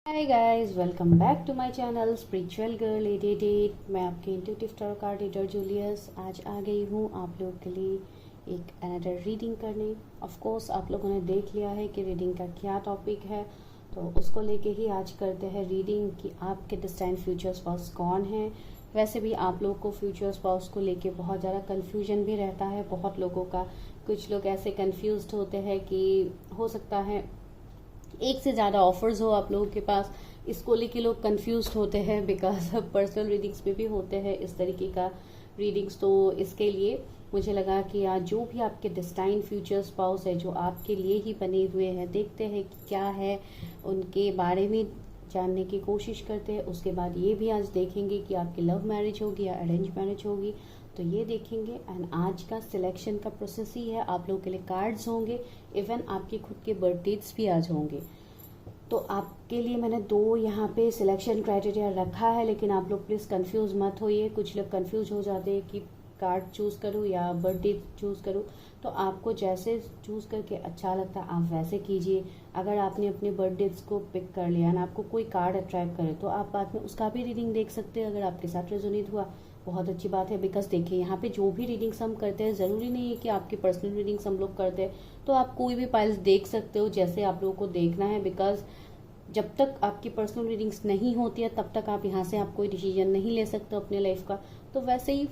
Hi guys, welcome back to my channel spiritual girl 888। मैं आपकी intuitive tarot card reader Julius आज आ गई हूँ आप लोगों के लिए एक अनदर रीडिंग करने। ऑफ कोर्स आप लोगों ने देख लिया है कि रीडिंग का क्या टॉपिक है, तो उसको लेके ही आज करते हैं रीडिंग कि आपके डिस्टाइन फ्यूचर स्पाउस कौन है। वैसे भी आप लोग को फ्यूचर स्पाउस को लेके बहुत ज़्यादा कन्फ्यूजन भी रहता है बहुत लोगों का। कुछ लोग ऐसे कन्फ्यूज्ड होते हैं कि हो सकता है एक से ज़्यादा ऑफर्स हो आप लोगों के पास, इसको लेके लोग कंफ्यूज होते हैं बिकॉज पर्सनल रीडिंग्स में भी होते हैं इस तरीके का रीडिंग्स। तो इसके लिए मुझे लगा कि आज जो भी आपके डिस्टाइन फ्यूचर स्पाउस है जो आपके लिए ही बने हुए हैं, देखते हैं कि क्या है, उनके बारे में जानने की कोशिश करते हैं। उसके बाद ये भी आज देखेंगे कि आपकी लव मैरिज होगी या अरेंज मैरिज होगी, तो ये देखेंगे। एंड आज का सिलेक्शन का प्रोसेस ही है, आप लोगों के लिए कार्ड्स होंगे, इवन आपके खुद के बर्थ डेट्स भी आज होंगे। तो आपके लिए मैंने दो यहाँ पे सिलेक्शन क्राइटेरिया रखा है, लेकिन आप लोग प्लीज़ कंफ्यूज मत होइए। कुछ लोग कंफ्यूज हो जाते हैं कि कार्ड चूज करूँ या बर्थ डेट चूज करूँ, तो आपको जैसे चूज करके अच्छा लगता है आप वैसे कीजिए। अगर आपने अपने बर्थ डेट्स को पिक कर लिया ना, आपको कोई कार्ड अट्रैक्ट करे, तो आप बाद में उसका भी रीडिंग देख सकते हैं। अगर आपके साथ रेजोनेट हुआ बहुत अच्छी बात है, बिकॉज देखिए यहाँ पे जो भी रीडिंग्स हम करते हैं ज़रूरी नहीं है कि आपकी पर्सनल रीडिंग्स हम लोग करते हैं तो आप कोई भी फाइल्स देख सकते हो जैसे आप लोगों को देखना है। बिकॉज जब तक आपकी पर्सनल रीडिंग्स नहीं होती है तब तक आप यहाँ से आप कोई डिसीजन नहीं ले सकते अपने लाइफ का। तो वैसे ही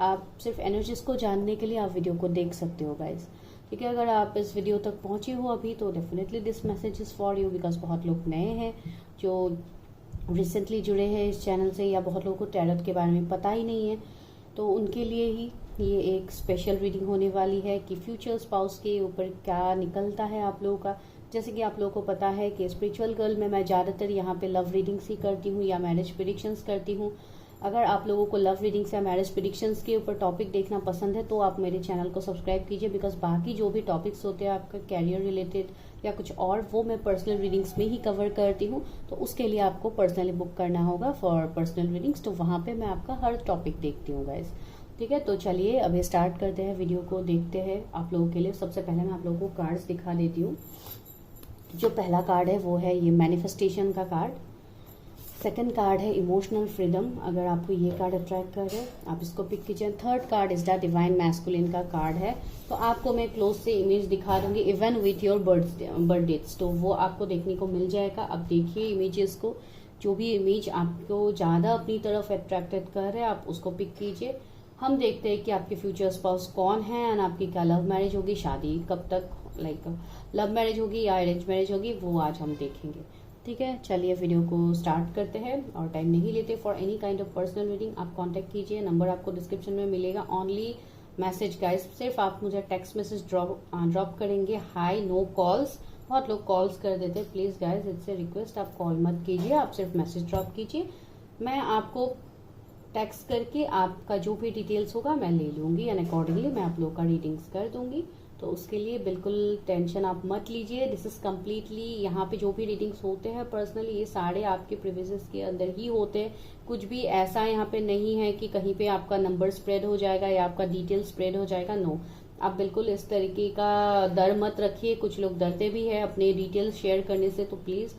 आप सिर्फ एनर्जीज को जानने के लिए आप वीडियो को देख सकते हो गाइज। ठीक है, अगर आप इस वीडियो तक पहुंचे हो अभी तो definitely this message is for you, because बहुत लोग नए हैं जो रिसेंटली जुड़े हैं इस चैनल से, या बहुत लोगों को टैरोट के बारे में पता ही नहीं है, तो उनके लिए ही ये एक स्पेशल रीडिंग होने वाली है कि फ्यूचर स्पाउस के ऊपर क्या निकलता है आप लोगों का। जैसे कि आप लोगों को पता है कि स्पिरिचुअल गर्ल में मैं ज़्यादातर यहाँ पे लव रीडिंग्स ही करती हूँ या मैरिज प्रिडिक्शंस करती हूँ। अगर आप लोगों को लव रीडिंग्स या मैरिज प्रिडिक्शंस के ऊपर टॉपिक देखना पसंद है तो आप मेरे चैनल को सब्सक्राइब कीजिए, बिकॉज बाकी जो भी टॉपिक्स होते हैं आपका कैरियर रिलेटेड या कुछ और, वो मैं पर्सनल रीडिंग्स में ही कवर करती हूँ। तो उसके लिए आपको पर्सनली बुक करना होगा फॉर पर्सनल रीडिंग्स, तो वहाँ पे मैं आपका हर टॉपिक देखती हूँ गाइज। ठीक है, तो चलिए अभी स्टार्ट करते हैं, वीडियो को देखते हैं आप लोगों के लिए। सबसे पहले मैं आप लोगों को कार्ड्स दिखा देती हूँ। जो पहला कार्ड है वो है ये मैनिफेस्टेशन का कार्ड। सेकंड कार्ड है इमोशनल फ्रीडम। अगर आपको ये कार्ड अट्रैक्ट कर रहे हैं आप इसको पिक कीजिए। Third card is the divine masculine का कार्ड है। तो आपको मैं क्लोज से इमेज दिखा दूंगी even with your birth dates, तो वो आपको देखने को मिल जाएगा। अब देखिए इमेजेस को, जो भी इमेज आपको ज़्यादा अपनी तरफ अट्रैक्टेड कर रहे हैं आप उसको पिक कीजिए। हम देखते हैं कि आपके फ्यूचर स्पाउस कौन है एंड आपकी क्या लव मैरिज होगी, शादी कब तक, लाइक लव मैरिज होगी या अरेंज मैरिज होगी, वो आज हम देखेंगे। ठीक है, चलिए वीडियो को स्टार्ट करते हैं और टाइम नहीं लेते। For any kind of personal reading आप कांटेक्ट कीजिए, नंबर आपको डिस्क्रिप्शन में मिलेगा। ओनली मैसेज गाइस, सिर्फ आप मुझे टेक्स्ट मैसेज ड्रॉप करेंगे, हाई, नो कॉल्स। बहुत लोग कॉल्स कर देते हैं, please guys it's a request, आप कॉल मत कीजिए, आप सिर्फ मैसेज ड्रॉप कीजिए। मैं आपको टेक्स्ट करके आपका जो भी डिटेल्स होगा मैं ले लूंगी एंड अकॉर्डिंगली मैं आप लोग का रीडिंग्स कर दूंगी। तो उसके लिए बिल्कुल टेंशन आप मत लीजिए। दिस इज कम्प्लीटली, यहाँ पे जो भी रीडिंग्स होते हैं पर्सनली ये सारे आपके प्रिविलेजेस के अंदर ही होते हैं। कुछ भी ऐसा यहाँ पे नहीं है कि कहीं पे आपका नंबर स्प्रेड हो जाएगा या आपका डिटेल स्प्रेड हो जाएगा, नो। आप बिल्कुल इस तरीके का डर मत रखिए। कुछ लोग डरते भी है अपने डिटेल्स शेयर करने से, तो प्लीज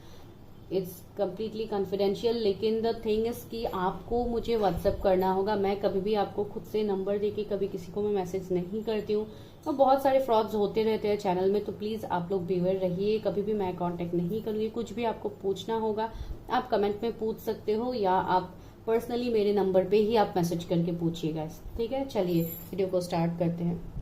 इट्स कम्प्लीटली कॉन्फिडेंशियल। लेकिन द थिंग इज कि आपको मुझे व्हाट्सएप करना होगा। मैं कभी भी आपको खुद से नंबर देके कभी किसी को मैं मैसेज नहीं करती हूँ। तो बहुत सारे फ्रॉड्स होते रहते हैं चैनल में, तो प्लीज आप लोग बेअवेयर रहिए। कभी भी मैं कांटेक्ट नहीं करूंगी। कुछ भी आपको पूछना होगा आप कमेंट में पूछ सकते हो या आप पर्सनली मेरे नंबर पे ही आप मैसेज करके पूछिएगा। ठीक है, चलिए वीडियो को स्टार्ट करते हैं।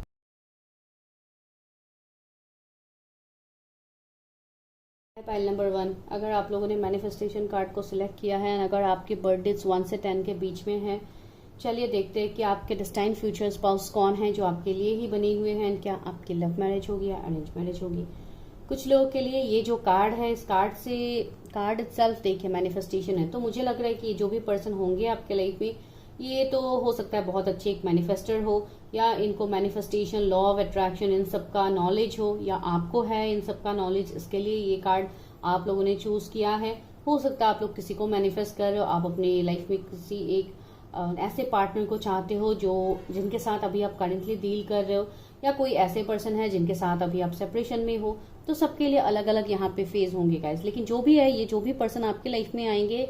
फाइल नंबर 1, अगर आप लोगों ने मैनिफेस्टेशन कार्ड को सिलेक्ट किया है, अगर आपके बर्थ डेट्स 1 से 10 के बीच में है, चलिए देखते हैं कि आपके डिस्टाइन फ्यूचर स्पाउस कौन है जो आपके लिए ही बने हुए हैं। क्या आपकी लव मैरिज होगी या अरेंज मैरिज होगी। कुछ लोगों के लिए ये जो कार्ड है, इस कार्ड इटसेल्फ देखिए मैनिफेस्टेशन है, तो मुझे लग रहा है कि जो भी पर्सन होंगे आपके लाइफ में, ये तो हो सकता है बहुत अच्छे एक मैनिफेस्टर हो, या इनको मैनिफेस्टेशन, लॉ ऑफ अट्रैक्शन, इन सब का नॉलेज हो, या आपको है इन सब का नॉलेज, इसके लिए ये कार्ड आप लोगों ने चूज किया है। हो सकता है आप लोग किसी को मैनिफेस्ट कर रहे हो, आप अपनी लाइफ में किसी एक ऐसे पार्टनर को चाहते हो जो जिनके साथ अभी आप करेंटली डील कर रहे हो, या कोई ऐसे पर्सन है जिनके साथ अभी आप सेपरेशन में हो। तो सबके लिए अलग अलग यहाँ पे फेज होंगे गाइस। लेकिन जो भी है, ये जो भी पर्सन आपके लाइफ में आएंगे,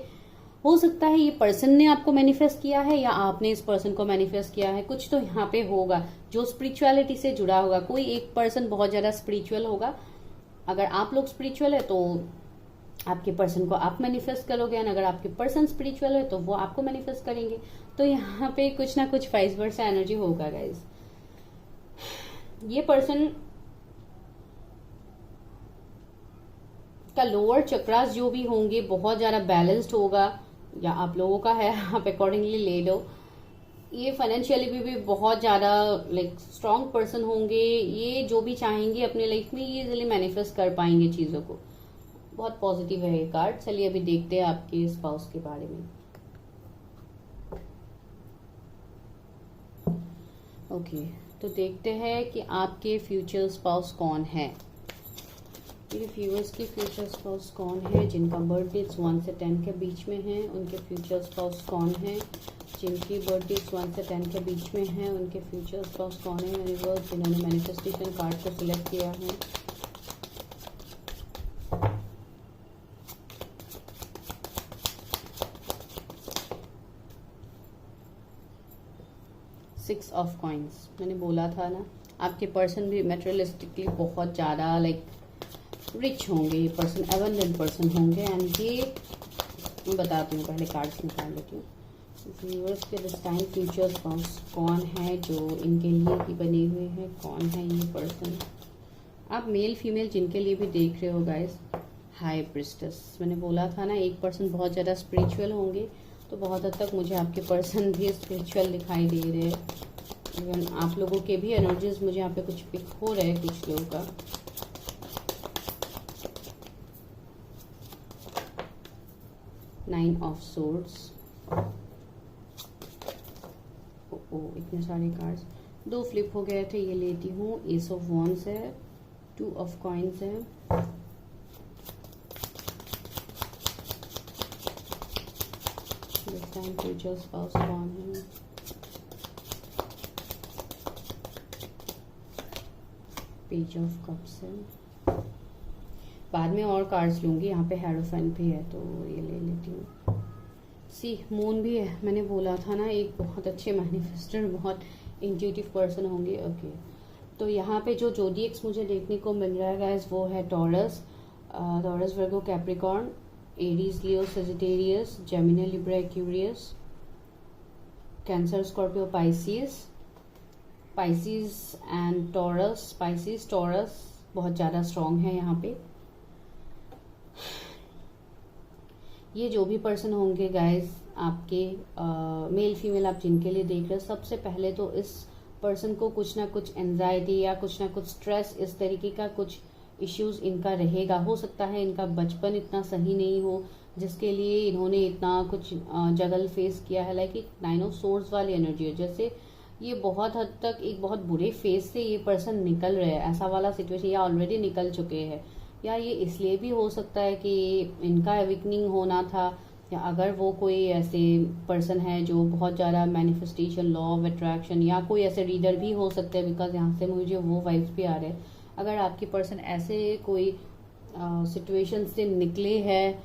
हो सकता है ये पर्सन ने आपको मैनिफेस्ट किया है या आपने इस पर्सन को मैनिफेस्ट किया है। कुछ तो यहाँ पे होगा जो स्पिरिचुअलिटी से जुड़ा होगा। कोई एक पर्सन बहुत ज्यादा स्पिरिचुअल होगा। अगर आप लोग स्पिरिचुअल है तो आपके पर्सन को आप मैनिफेस्ट करोगे, एंड अगर आपके पर्सन स्पिरिचुअल है तो वो आपको मैनिफेस्ट करेंगे। तो यहाँ पे कुछ ना कुछ वाइस वर्सा एनर्जी होगा गाइज। ये पर्सन का लोअर चक्रास जो भी होंगे बहुत ज्यादा बैलेंस्ड होगा, या आप लोगों का है, आप अकॉर्डिंगली ले लो। ये फाइनेंशियली भी बहुत ज्यादा लाइक स्ट्रांग पर्सन होंगे। ये जो भी चाहेंगे अपने लाइफ में ये इजीली मैनिफेस्ट कर पाएंगे चीजों को। बहुत पॉजिटिव है ये कार्ड। चलिए अभी देखते हैं आपके स्पाउस के बारे में। ओके, तो देखते हैं कि आपके फ्यूचर स्पाउस कौन है। मेरे व्यूअर्स के फ्यूचर स्पाउस कौन है जिनका बर्थ डेट्स 1 से 10 के बीच में है। उनके फ्यूचर स्पाउस कौन है जिनकी बर्थ डेट्स 1 से 10 के बीच में है। उनके फ्यूचर स्पाउस कौन है यूनिवर्स जिन्होंने मैनिफेस्टेशन कार्ड को सिलेक्ट किया है। Six of coins. मैंने बोला था ना, आपके पर्सन भी मेटेरियलिस्टिकली बहुत ज़्यादा लाइक रिच होंगे। ये पर्सन एबंडेंट पर्सन होंगे। एंड ये मैं बताती हूँ, पहले कार्ड्स निकाल लेती हूँ। व्यूअर्स के दिस टाइम फ्यूचर स्पाउस कौन है जो इनके लिए ही बने हुए हैं। कौन है ये पर्सन? आप मेल फीमेल जिनके लिए भी देख रहे हो गाइस। High priestess. मैंने बोला था ना, एक पर्सन बहुत ज़्यादा स्पिरिचुअल होंगे, तो बहुत हद तक मुझे आपके पर्सन भी स्पिरिचुअल दिखाई दे रहे हैं। इवन आप लोगों के भी एनर्जीज मुझे यहाँ पे कुछ पिक हो रहे हैं कुछ लोगों का। Nine of swords. ओ इतने सारे कार्ड्स, 2 फ्लिप हो गए थे, ये लेती हूँ। एस ऑफ वॉन्ड्स है, 2 ऑफ कॉइन्स है, दिस टाइम फ्यूचर स्पाउस कौन है। पेज ऑफ कप्स है। बाद में और कार्ड्स लूंगी। यहाँ पे हेरोफेंट भी है तो ये ले लेती हूँ। सी मून भी है। मैंने बोला था ना, एक बहुत अच्छे मैनिफेस्टर, बहुत इंट्यूटिव पर्सन होंगे। ओके, तो यहाँ पे जो जोडिएक्स मुझे देखने को मिल रहा है गाइस, वो है taurus, Virgo, Capricorn, Aries, Leo, Sagittarius, Gemini, Libra, Aquarius, cancer, Scorpio, Pisces and taurus. Taurus बहुत ज़्यादा स्ट्रॉन्ग है यहाँ पे। ये जो भी पर्सन होंगे गाइस आपके, मेल फीमेल आप जिनके लिए देख रहे हो, सबसे पहले तो इस पर्सन को कुछ ना कुछ एंजाइटी या कुछ ना कुछ स्ट्रेस, इस तरीके का कुछ इश्यूज इनका रहेगा। हो सकता है इनका बचपन इतना सही नहीं हो जिसके लिए इन्होंने इतना कुछ जगल फेस किया है। लाइक एक 9 ऑफ सोर्ड्स वाली एनर्जी है, जैसे ये बहुत हद तक एक बहुत बुरे फेज से ये पर्सन निकल रहे हैं, ऐसा वाला सिचुएशन, या ऑलरेडी निकल चुके हैं। या ये इसलिए भी हो सकता है कि इनका एविक्निंग होना था, या अगर वो कोई ऐसे पर्सन है जो बहुत ज़्यादा मैनिफेस्टेशन, लॉ ऑफ अट्रैक्शन, या कोई ऐसे रीडर भी हो सकते हैं, बिकॉज यहाँ से मुझे वो वाइब्स भी आ रहे हैं। अगर आपकी पर्सन ऐसे कोई सिचुएशन से निकले हैं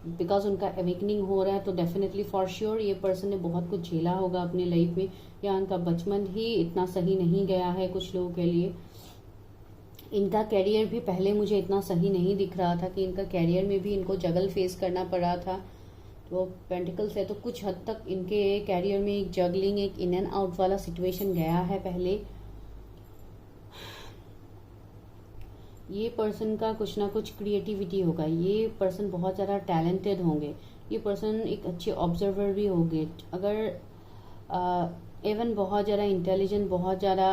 बिकॉज उनका एवेकनिंग हो रहा है, तो डेफिनेटली फॉर श्योर ये पर्सन ने बहुत कुछ झेला होगा अपने लाइफ में, या उनका बचपन ही इतना सही नहीं गया है कुछ लोगों के लिए। इनका कैरियर भी पहले मुझे इतना सही नहीं दिख रहा था कि इनका कैरियर में भी इनको जगल फेस करना पड़ा था। तो पेंटिकल्स है, तो कुछ हद तक इनके कैरियर में एक जगलिंग, एक इन एंड आउट वाला सिचुएशन गया है पहले। ये पर्सन का कुछ ना कुछ क्रिएटिविटी होगा। ये पर्सन बहुत ज़्यादा टैलेंटेड होंगे। ये पर्सन एक अच्छे ऑब्जर्वर भी होंगे। अगर इवन बहुत ज़्यादा इंटेलिजेंट, बहुत ज़्यादा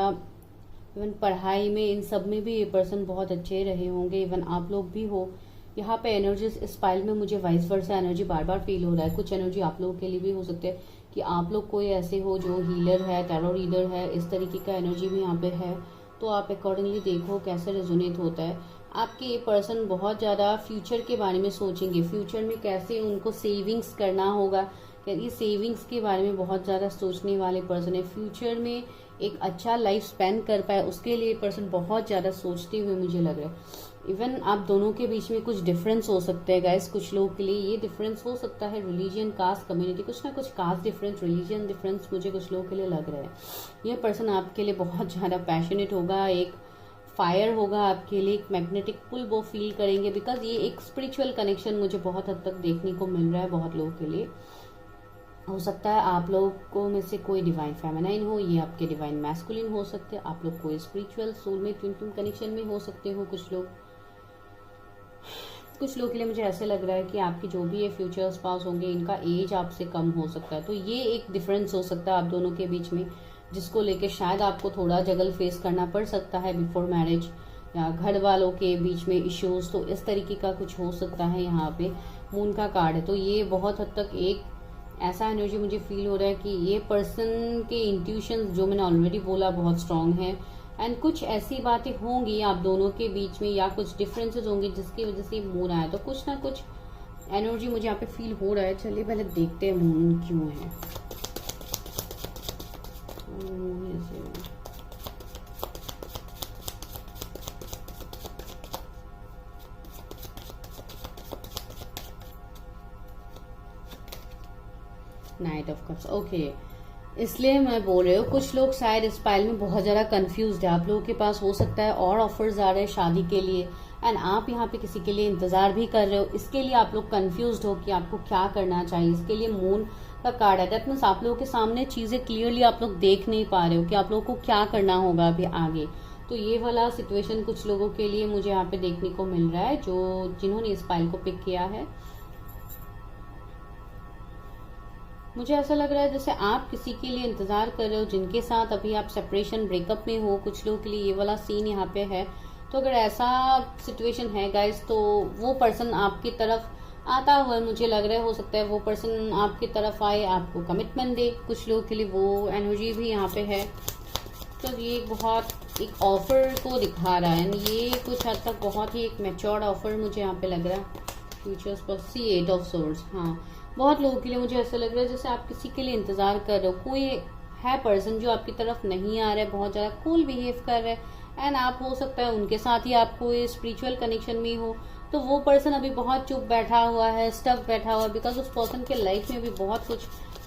इवन पढ़ाई में, इन सब में भी ये पर्सन बहुत अच्छे रहे होंगे। इवन आप लोग भी हो। यहाँ पे एनर्जीज इस फाइल में मुझे वाइस वर्सा एनर्जी बार बार फील हो रहा है। कुछ एनर्जी आप लोगों के लिए भी हो सकते हैं कि आप लोग कोई ऐसे हो जो हीलर है, टैरो रीडर है, इस तरीके का एनर्जी भी यहाँ पे है। तो आप अकॉर्डिंगली देखो कैसे रेजोनेट होता है। आपके ये पर्सन बहुत ज़्यादा फ्यूचर के बारे में सोचेंगे, फ्यूचर में कैसे उनको सेविंग्स करना होगा, ये सेविंग्स के बारे में बहुत ज़्यादा सोचने वाले पर्सन है। फ्यूचर में एक अच्छा लाइफ स्पेंड कर पाए उसके लिए पर्सन बहुत ज़्यादा सोचते हुए मुझे लग रहा है। इवन आप दोनों के बीच में कुछ डिफरेंस हो सकते हैं गाइस। कुछ लोगों के लिए ये डिफरेंस हो सकता है रिलीजन, कास्ट, कम्युनिटी, कुछ ना कुछ कास्ट डिफरेंस, रिलीजन डिफरेंस मुझे कुछ लोगों के लिए लग रहा है। ये पर्सन आपके लिए बहुत ज़्यादा पैशनेट होगा, एक फायर होगा आपके लिए, एक मैग्नेटिक पुल वो फील करेंगे, बिकॉज ये एक स्पिरिचुअल कनेक्शन मुझे बहुत हद तक देखने को मिल रहा है बहुत लोगों के लिए। हो सकता है आप लोगों में से कोई डिवाइन फेमिनाइन हो, ये आपके डिवाइन मैस्कुलिन हो सकते हैं, आप लोग कोई spiritual soulmate twin flame connection में हो सकते हो। कुछ लोगों के लिए मुझे ऐसे लग रहा है कि आपके जो भी ये फ्यूचर स्पाउस होंगे इनका एज आपसे कम हो सकता है। तो ये एक डिफरेंस हो सकता है आप दोनों के बीच में, जिसको लेके शायद आपको थोड़ा जगल फेस करना पड़ सकता है बिफोर मैरिज, या घर वालों के बीच में इश्यूज, तो इस तरीके का कुछ हो सकता है। यहाँ पे मून का कार्ड है, तो ये बहुत हद तक एक ऐसा एनर्जी मुझे फील हो रहा है कि ये पर्सन के इंट्यूशन जो मैंने ऑलरेडी बोला बहुत स्ट्रांग है, एंड कुछ ऐसी बातें होंगी आप दोनों के बीच में या कुछ डिफरेंसेस होंगे जिसकी वजह से मून आया। तो कुछ ना कुछ एनर्जी मुझे यहाँ पे फील हो रहा है। चलिए पहले देखते हैं मून क्यों है। Night of cups, okay. इसलिए मैं बोल रही हूँ कुछ लोग शायद इस पाइल में बहुत ज्यादा कंफ्यूज्ड है। आप लोगों के पास हो सकता है और ऑफर्स आ रहे हैं शादी के लिए, एंड आप यहाँ पे किसी के लिए इंतजार भी कर रहे हो। इसके लिए आप लोग कंफ्यूज्ड हो कि आपको क्या करना चाहिए। इसके लिए मून का कार्ड है, दैट मीन्स आप लोगों के सामने चीजें क्लियरली आप लोग देख नहीं पा रहे हो कि आप लोगों को क्या करना होगा अभी आगे। तो ये वाला सिचुएशन कुछ लोगों के लिए मुझे यहाँ पे देखने को मिल रहा है जो जिन्होंने इस पाइल को पिक किया है। मुझे ऐसा लग रहा है जैसे आप किसी के लिए इंतजार कर रहे हो जिनके साथ अभी आप सेपरेशन ब्रेकअप में हो। कुछ लोगों के लिए ये वाला सीन यहाँ पे है। तो अगर ऐसा सिचुएशन है गाइस, तो वो पर्सन आपकी तरफ आता हुआ मुझे लग रहा है। हो सकता है वो पर्सन आपकी तरफ आए, आपको कमिटमेंट दे। कुछ लोगों के लिए वो एनर्जी भी यहाँ पे है। तो ये बहुत एक ऑफर को दिखा रहा है, ये कुछ हद तक बहुत ही एक मैच्योर्ड ऑफर मुझे यहाँ पे लग रहा है। फ्यूचर्स पर सी 8 ऑफ सोर्ड्स, हाँ बहुत लोगों के लिए मुझे ऐसा लग रहा है जैसे आप किसी के लिए इंतजार कर रहे हो। कोई है पर्सन जो आपकी तरफ नहीं आ रहा है, बहुत ज्यादा कूल बिहेव कर रहा है, एंड आप हो सकता है उनके साथ ही आपको स्पिरिचुअल कनेक्शन में हो। तो वो पर्सन अभी बहुत चुप बैठा हुआ है, स्टफ बैठा हुआ है, बिकॉज उस पर्सन के लाइफ में भी बहुत कुछ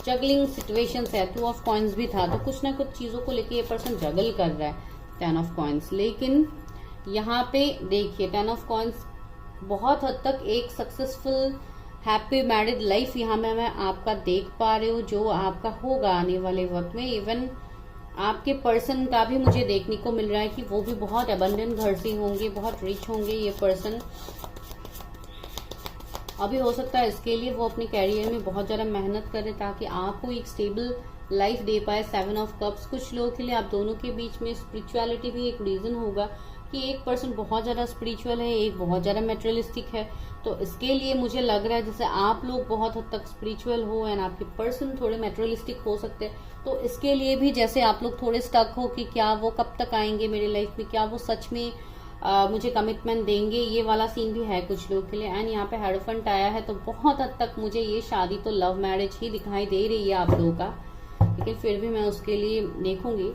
जगलिंग सिचुएशंस है। 2 ऑफ कॉइन्स भी था, तो कुछ ना कुछ चीजों को लेके ये पर्सन जगल कर रहा है। 10 ऑफ कॉइन्स, लेकिन यहाँ पे देखिए 10 ऑफ कॉइन्स बहुत हद तक एक सक्सेसफुल हैप्पी मैरिड लाइफ यहाँ में मैं आपका देख पा रही हूँ, जो आपका होगा आने वाले वक्त में। इवन आपके पर्सन का भी मुझे देखने को मिल रहा है कि वो भी बहुत अबंडेंट घर से होंगे, बहुत रिच होंगे ये पर्सन। अभी हो सकता है इसके लिए वो अपने कैरियर में बहुत ज्यादा मेहनत करे ताकि आपको एक स्टेबल लाइफ दे पाए। 7 ऑफ कप्स, कुछ लोगों के लिए आप दोनों के बीच में स्पिरिचुअलिटी भी एक रीजन होगा कि एक पर्सन बहुत ज्यादा स्पिरिचुअल है, एक बहुत ज्यादा मेटेरियलिस्टिक है। तो इसके लिए मुझे लग रहा है जैसे आप लोग बहुत हद तक स्पिरिचुअल हो एंड आपके पर्सन थोड़े मेटेरियलिस्टिक हो सकते हैं। तो इसके लिए भी जैसे आप लोग थोड़े स्टक हो कि क्या वो कब तक आएंगे मेरे लाइफ में, क्या वो सच में मुझे कमिटमेंट देंगे, ये वाला सीन भी है कुछ लोगों के लिए। एंड यहाँ पे हेरोफेंट आया है, तो बहुत हद तक मुझे ये शादी तो लव मैरिज ही दिखाई दे रही है आप लोगों का, लेकिन फिर भी मैं उसके लिए देखूंगी।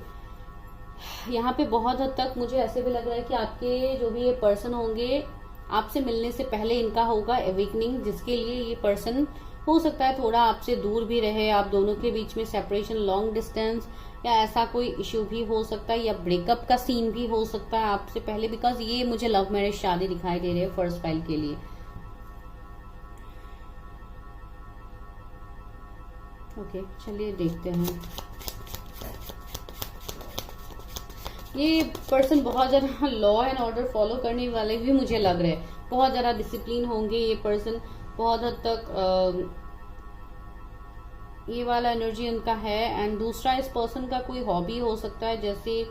यहाँ पे बहुत हद तक मुझे ऐसे भी लग रहा है कि आपके जो भी ये पर्सन होंगे आपसे मिलने से पहले इनका होगा अवेकनिंग, जिसके लिए ये पर्सन हो सकता है थोड़ा आपसे दूर भी रहे। आप दोनों के बीच में सेपरेशन, लॉन्ग डिस्टेंस या ऐसा कोई इश्यू भी हो सकता है, या ब्रेकअप का सीन भी हो सकता है आपसे पहले, बिकॉज ये मुझे लव मैरिज शादी दिखाई दे रही है फर्स्ट फाइल के लिए। ओके चलिए देखते हैं। ये पर्सन बहुत ज्यादा लॉ एंड ऑर्डर फॉलो करने वाले भी मुझे लग रहे हैं, बहुत ज्यादा डिसिप्लिन होंगे ये पर्सन। बहुत हद तक ये वाला एनर्जी उनका है। एंड दूसरा, इस पर्सन का कोई हॉबी हो सकता है, जैसे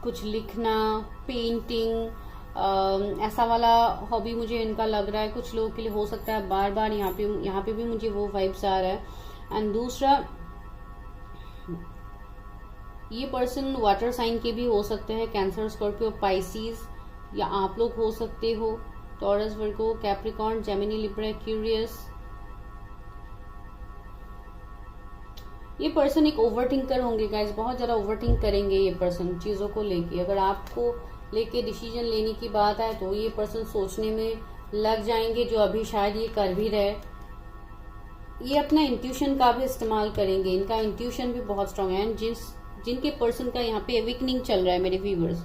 कुछ लिखना, पेंटिंग, ऐसा वाला हॉबी मुझे इनका लग रहा है। कुछ लोगों के लिए हो सकता है बार बार यहाँ पे भी मुझे वो वाइब्स आ रहा है। एंड दूसरा, ये पर्सन वाटर साइन के भी हो सकते हैं, कैंसर, स्कॉर्पियो, पाइसिस, या आप लोग हो सकते हो टॉरस, वर्गो, कैप्रिकॉर्न, जेमिनी, लिब्रा, एक्वेरियस, ये पर्सन एक ओवर थिंकर होंगे गाइस, बहुत ज्यादा ओवर थिंक करेंगे ये पर्सन चीजों को लेके। अगर आपको लेके डिसीजन लेने की बात है तो ये पर्सन सोचने में लग जाएंगे, जो अभी शायद ये कर भी रहे। ये अपना इंट्यूशन का भी इस्तेमाल करेंगे, इनका इंट्यूशन भी बहुत स्ट्रांग है। जिनके पर्सन का यहाँ पे अवेकनिंग चल रहा है मेरे व्यूवर्स,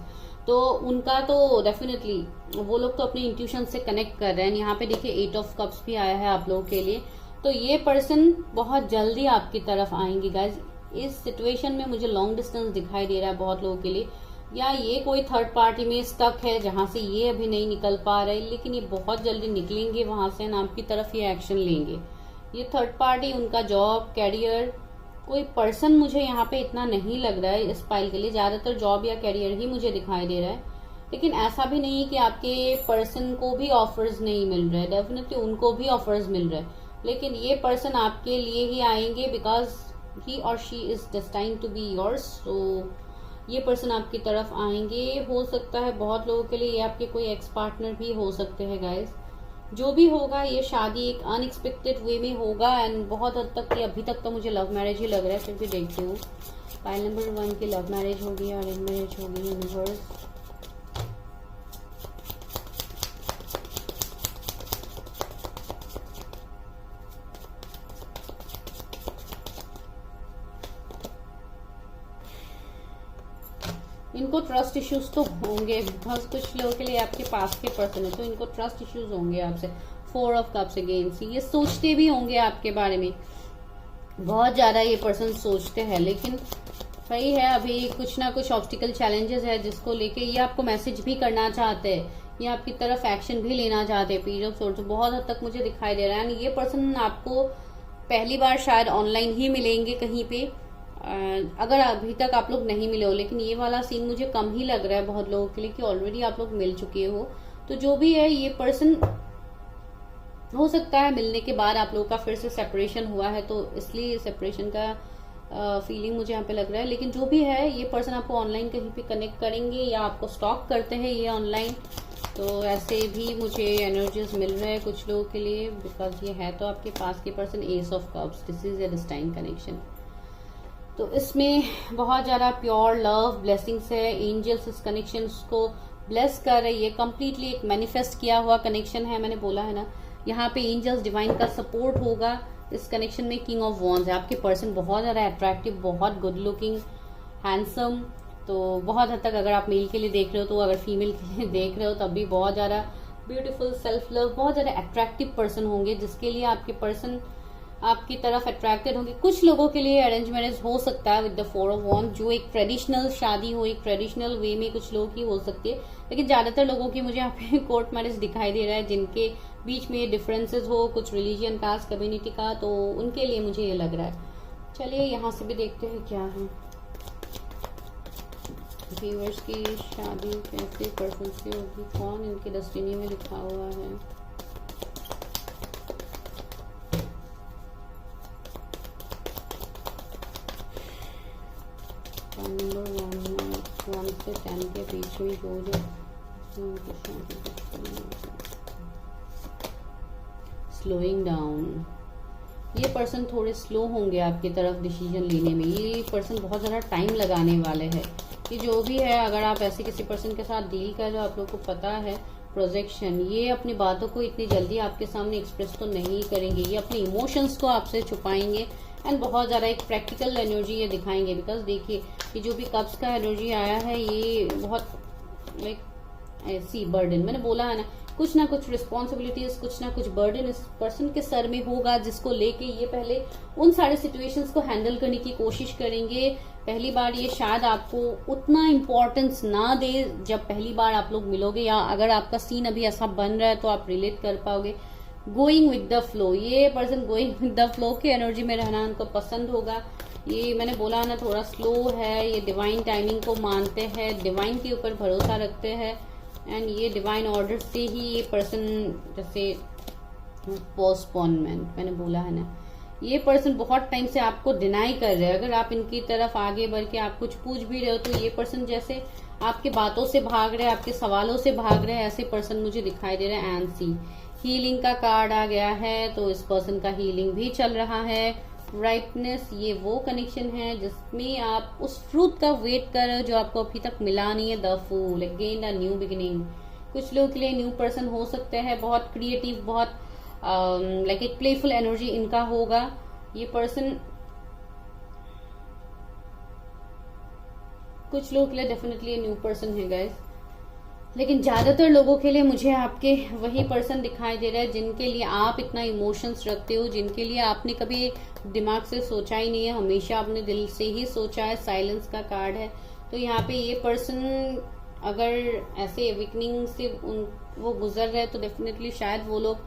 तो उनका तो डेफिनेटली वो लोग तो अपने इंट्यूशन से कनेक्ट कर रहे हैं। यहाँ पे देखिए 8 ऑफ कप्स भी आया है आप लोगों के लिए, तो ये पर्सन बहुत जल्दी आपकी तरफ आएंगे गाइज। इस सिचुएशन में मुझे लॉन्ग डिस्टेंस दिखाई दे रहा है बहुत लोगों के लिए, या ये कोई थर्ड पार्टी में स्टक है जहां से ये अभी नहीं निकल पा रहे, लेकिन ये बहुत जल्दी निकलेंगे वहां से, आपकी तरफ ये एक्शन लेंगे। ये थर्ड पार्टी, उनका जॉब, कैरियर, कोई पर्सन मुझे यहाँ पे इतना नहीं लग रहा है इस फाइल के लिए। ज्यादातर जॉब या कैरियर ही मुझे दिखाई दे रहा है, लेकिन ऐसा भी नहीं कि आपके पर्सन को भी ऑफर्स नहीं मिल रहे, डेफिनेटली उनको भी ऑफर्स मिल रहे हैं, लेकिन ये पर्सन आपके लिए ही आएंगे बिकॉज ही और she is destined to be yours. So ये पर्सन आपकी तरफ आएंगे। हो सकता है बहुत लोगों के लिए ये आपके कोई एक्स पार्टनर भी हो सकते हैं गाइस। जो भी होगा ये शादी एक अनएक्सपेक्टेड वे में होगा, एंड बहुत हद तक, अभी तक तो मुझे लव मैरिज ही लग रहा है, फिर भी देखती हूँ। फाइल नंबर 1 की लव मैरिज होगी, अरेंज मैरिज होगी, यूनिवर्स। इनको ट्रस्ट इश्यूज तो होंगे, बिकॉज कुछ लोगों के लिए आपके पास के पर्सन है तो इनको ट्रस्ट इश्यूज होंगे आपसे। 4 ऑफ कप्स अगेंस्ट, ये सोचते भी होंगे आपके बारे में, बहुत ज्यादा ये पर्सन सोचते हैं, लेकिन वही है अभी कुछ ना कुछ ऑब्स्टिकल चैलेंजेस है जिसको लेके ये आपको मैसेज भी करना चाहते हैं, ये आपकी तरफ एक्शन भी लेना चाहते हैं। पेज ऑफ सोर्स बहुत हद तक मुझे दिखाई दे रहा है। ये पर्सन आपको पहली बार शायद ऑनलाइन ही मिलेंगे कहीं पे, अगर अभी तक आप लोग नहीं मिले हो, लेकिन ये वाला सीन मुझे कम ही लग रहा है बहुत लोगों के लिए कि ऑलरेडी आप लोग मिल चुके हो। तो जो भी है, ये पर्सन हो सकता है मिलने के बाद आप लोगों का फिर से सेपरेशन हुआ है, तो इसलिए सेपरेशन का फीलिंग मुझे यहाँ पे लग रहा है। लेकिन जो भी है, ये पर्सन आपको ऑनलाइन कहीं पे कनेक्ट करेंगे या आपको स्टॉक करते हैं ये ऑनलाइन, तो ऐसे भी मुझे एनर्जीज मिल रहे हैं कुछ लोगों के लिए, बिकॉज ये है तो आपके पास के person S of cups, this is a destine connection. तो इसमें बहुत ज्यादा प्योर लव ब्लेसिंग्स है, एंजल्स इस कनेक्शन को ब्लेस कर रहे हैं। ये कम्प्लीटली एक मैनिफेस्ट किया हुआ कनेक्शन है, मैंने बोला है ना, यहाँ पे एंजल्स डिवाइन का सपोर्ट होगा इस कनेक्शन में। किंग ऑफ वॉन्ड्स है, आपके पर्सन बहुत ज्यादा अट्रैक्टिव, बहुत गुड लुकिंग, हैंडसम, तो बहुत हद तक अगर आप मेल के लिए देख रहे हो तो, अगर फीमेल के लिए देख रहे हो तब भी बहुत ज्यादा ब्यूटीफुल, सेल्फ लव, बहुत ज्यादा अट्रैक्टिव पर्सन होंगे, जिसके लिए आपके पर्सन आपकी तरफ अट्रैक्टेड होंगे। कुछ लोगों के लिए अरेंज मैरिज हो सकता है विद द 4 ऑफ वॉन्ड्स, जो एक ट्रेडिशनल शादी हो, एक ट्रेडिशनल वे में कुछ लोगों की हो सकती है, लेकिन ज्यादातर लोगों की मुझे यहाँ पे कोर्ट मैरिज दिखाई दे रहा है, जिनके बीच में डिफरेंसेस हो कुछ रिलीजियन, कास्ट, कम्युनिटी का, तो उनके लिए मुझे ये लग रहा है। चलिए यहाँ से भी देखते हैं क्या है। व्यूअर्स की शादी कैसे पर्सन से होगी, कौन इनके डेस्टिनी में लिखा हुआ है। नंबर 1 से 10 के बीच में जो स्लोइंग डाउन, ये पर्सन थोड़े स्लो होंगे आपकी तरफ डिसीजन लेने में। ये पर्सन बहुत ज्यादा टाइम लगाने वाले हैं। ये जो भी है, अगर आप ऐसे किसी पर्सन के साथ डील कर रहे हो, आप लोग को पता है प्रोजेक्शन, ये अपनी बातों को इतनी जल्दी आपके सामने एक्सप्रेस तो नहीं करेंगे, ये अपने इमोशंस को आपसे छुपाएंगे, एंड बहुत ज्यादा एक प्रैक्टिकल एनर्जी ये दिखाएंगे। बिकॉज देखिए, ये जो भी कप्स का एनर्जी आया है, ये बहुत लाइक ऐसी बर्डन, मैंने बोला है ना कुछ रिस्पॉन्सिबिलिटीज, कुछ ना कुछ बर्डन इस पर्सन के सर में होगा, जिसको लेके ये पहले उन सारे सिचुएशंस को हैंडल करने की कोशिश करेंगे। पहली बार ये शायद आपको उतना इम्पोर्टेंस ना दे जब पहली बार आप लोग मिलोगे, या अगर आपका सीन अभी ऐसा बन रहा है तो आप रिलेट कर पाओगे। गोइंग विद द फ्लो, ये person going with the flow की एनर्जी में रहना उनको पसंद होगा। ये मैंने बोला ना, थोड़ा स्लो है, ये डिवाइन टाइमिंग को मानते हैं, डिवाइन के ऊपर भरोसा रखते हैं, एंड ये डिवाइन ऑर्डर से ही ये पर्सन, जैसे पोस्टपोनमेंट मैंने बोला है ना, ये पर्सन बहुत टाइम से आपको डिनाई कर रहे हैं। अगर आप इनकी तरफ आगे बढ़ के आप कुछ पूछ भी रहे हो तो ये पर्सन जैसे आपके बातों से भाग रहे हैं, आपके सवालों से भाग रहे हैं, ऐसे पर्सन मुझे दिखाई दे रहे हैं। एंड सी हीलिंग का कार्ड आ गया है, तो इस पर्सन का हीलिंग भी चल रहा है। राइपनेस, ये वो कनेक्शन है जिसमें आप उस फ्रूट का वेट कर रहे हो जो आपको अभी तक मिला नहीं है। The fool, again a new beginning. कुछ लोगों के लिए न्यू पर्सन हो सकता है, बहुत क्रिएटिव, बहुत लाइक एक प्लेफुल एनर्जी इनका होगा। ये पर्सन कुछ लोगों के लिए डेफिनेटली न्यू पर्सन है गाइस, लेकिन ज्यादातर लोगों के लिए मुझे आपके वही पर्सन दिखाई दे रहा है जिनके लिए आप इतना इमोशंस रखते हो, जिनके लिए आपने कभी दिमाग से सोचा ही नहीं है, हमेशा अपने दिल से ही सोचा है। साइलेंस का कार्ड है। तो यहाँ पे ये पर्सन अगर ऐसे अवेकनिंग से वो गुजर रहे हैं तो डेफिनेटली शायद वो लोग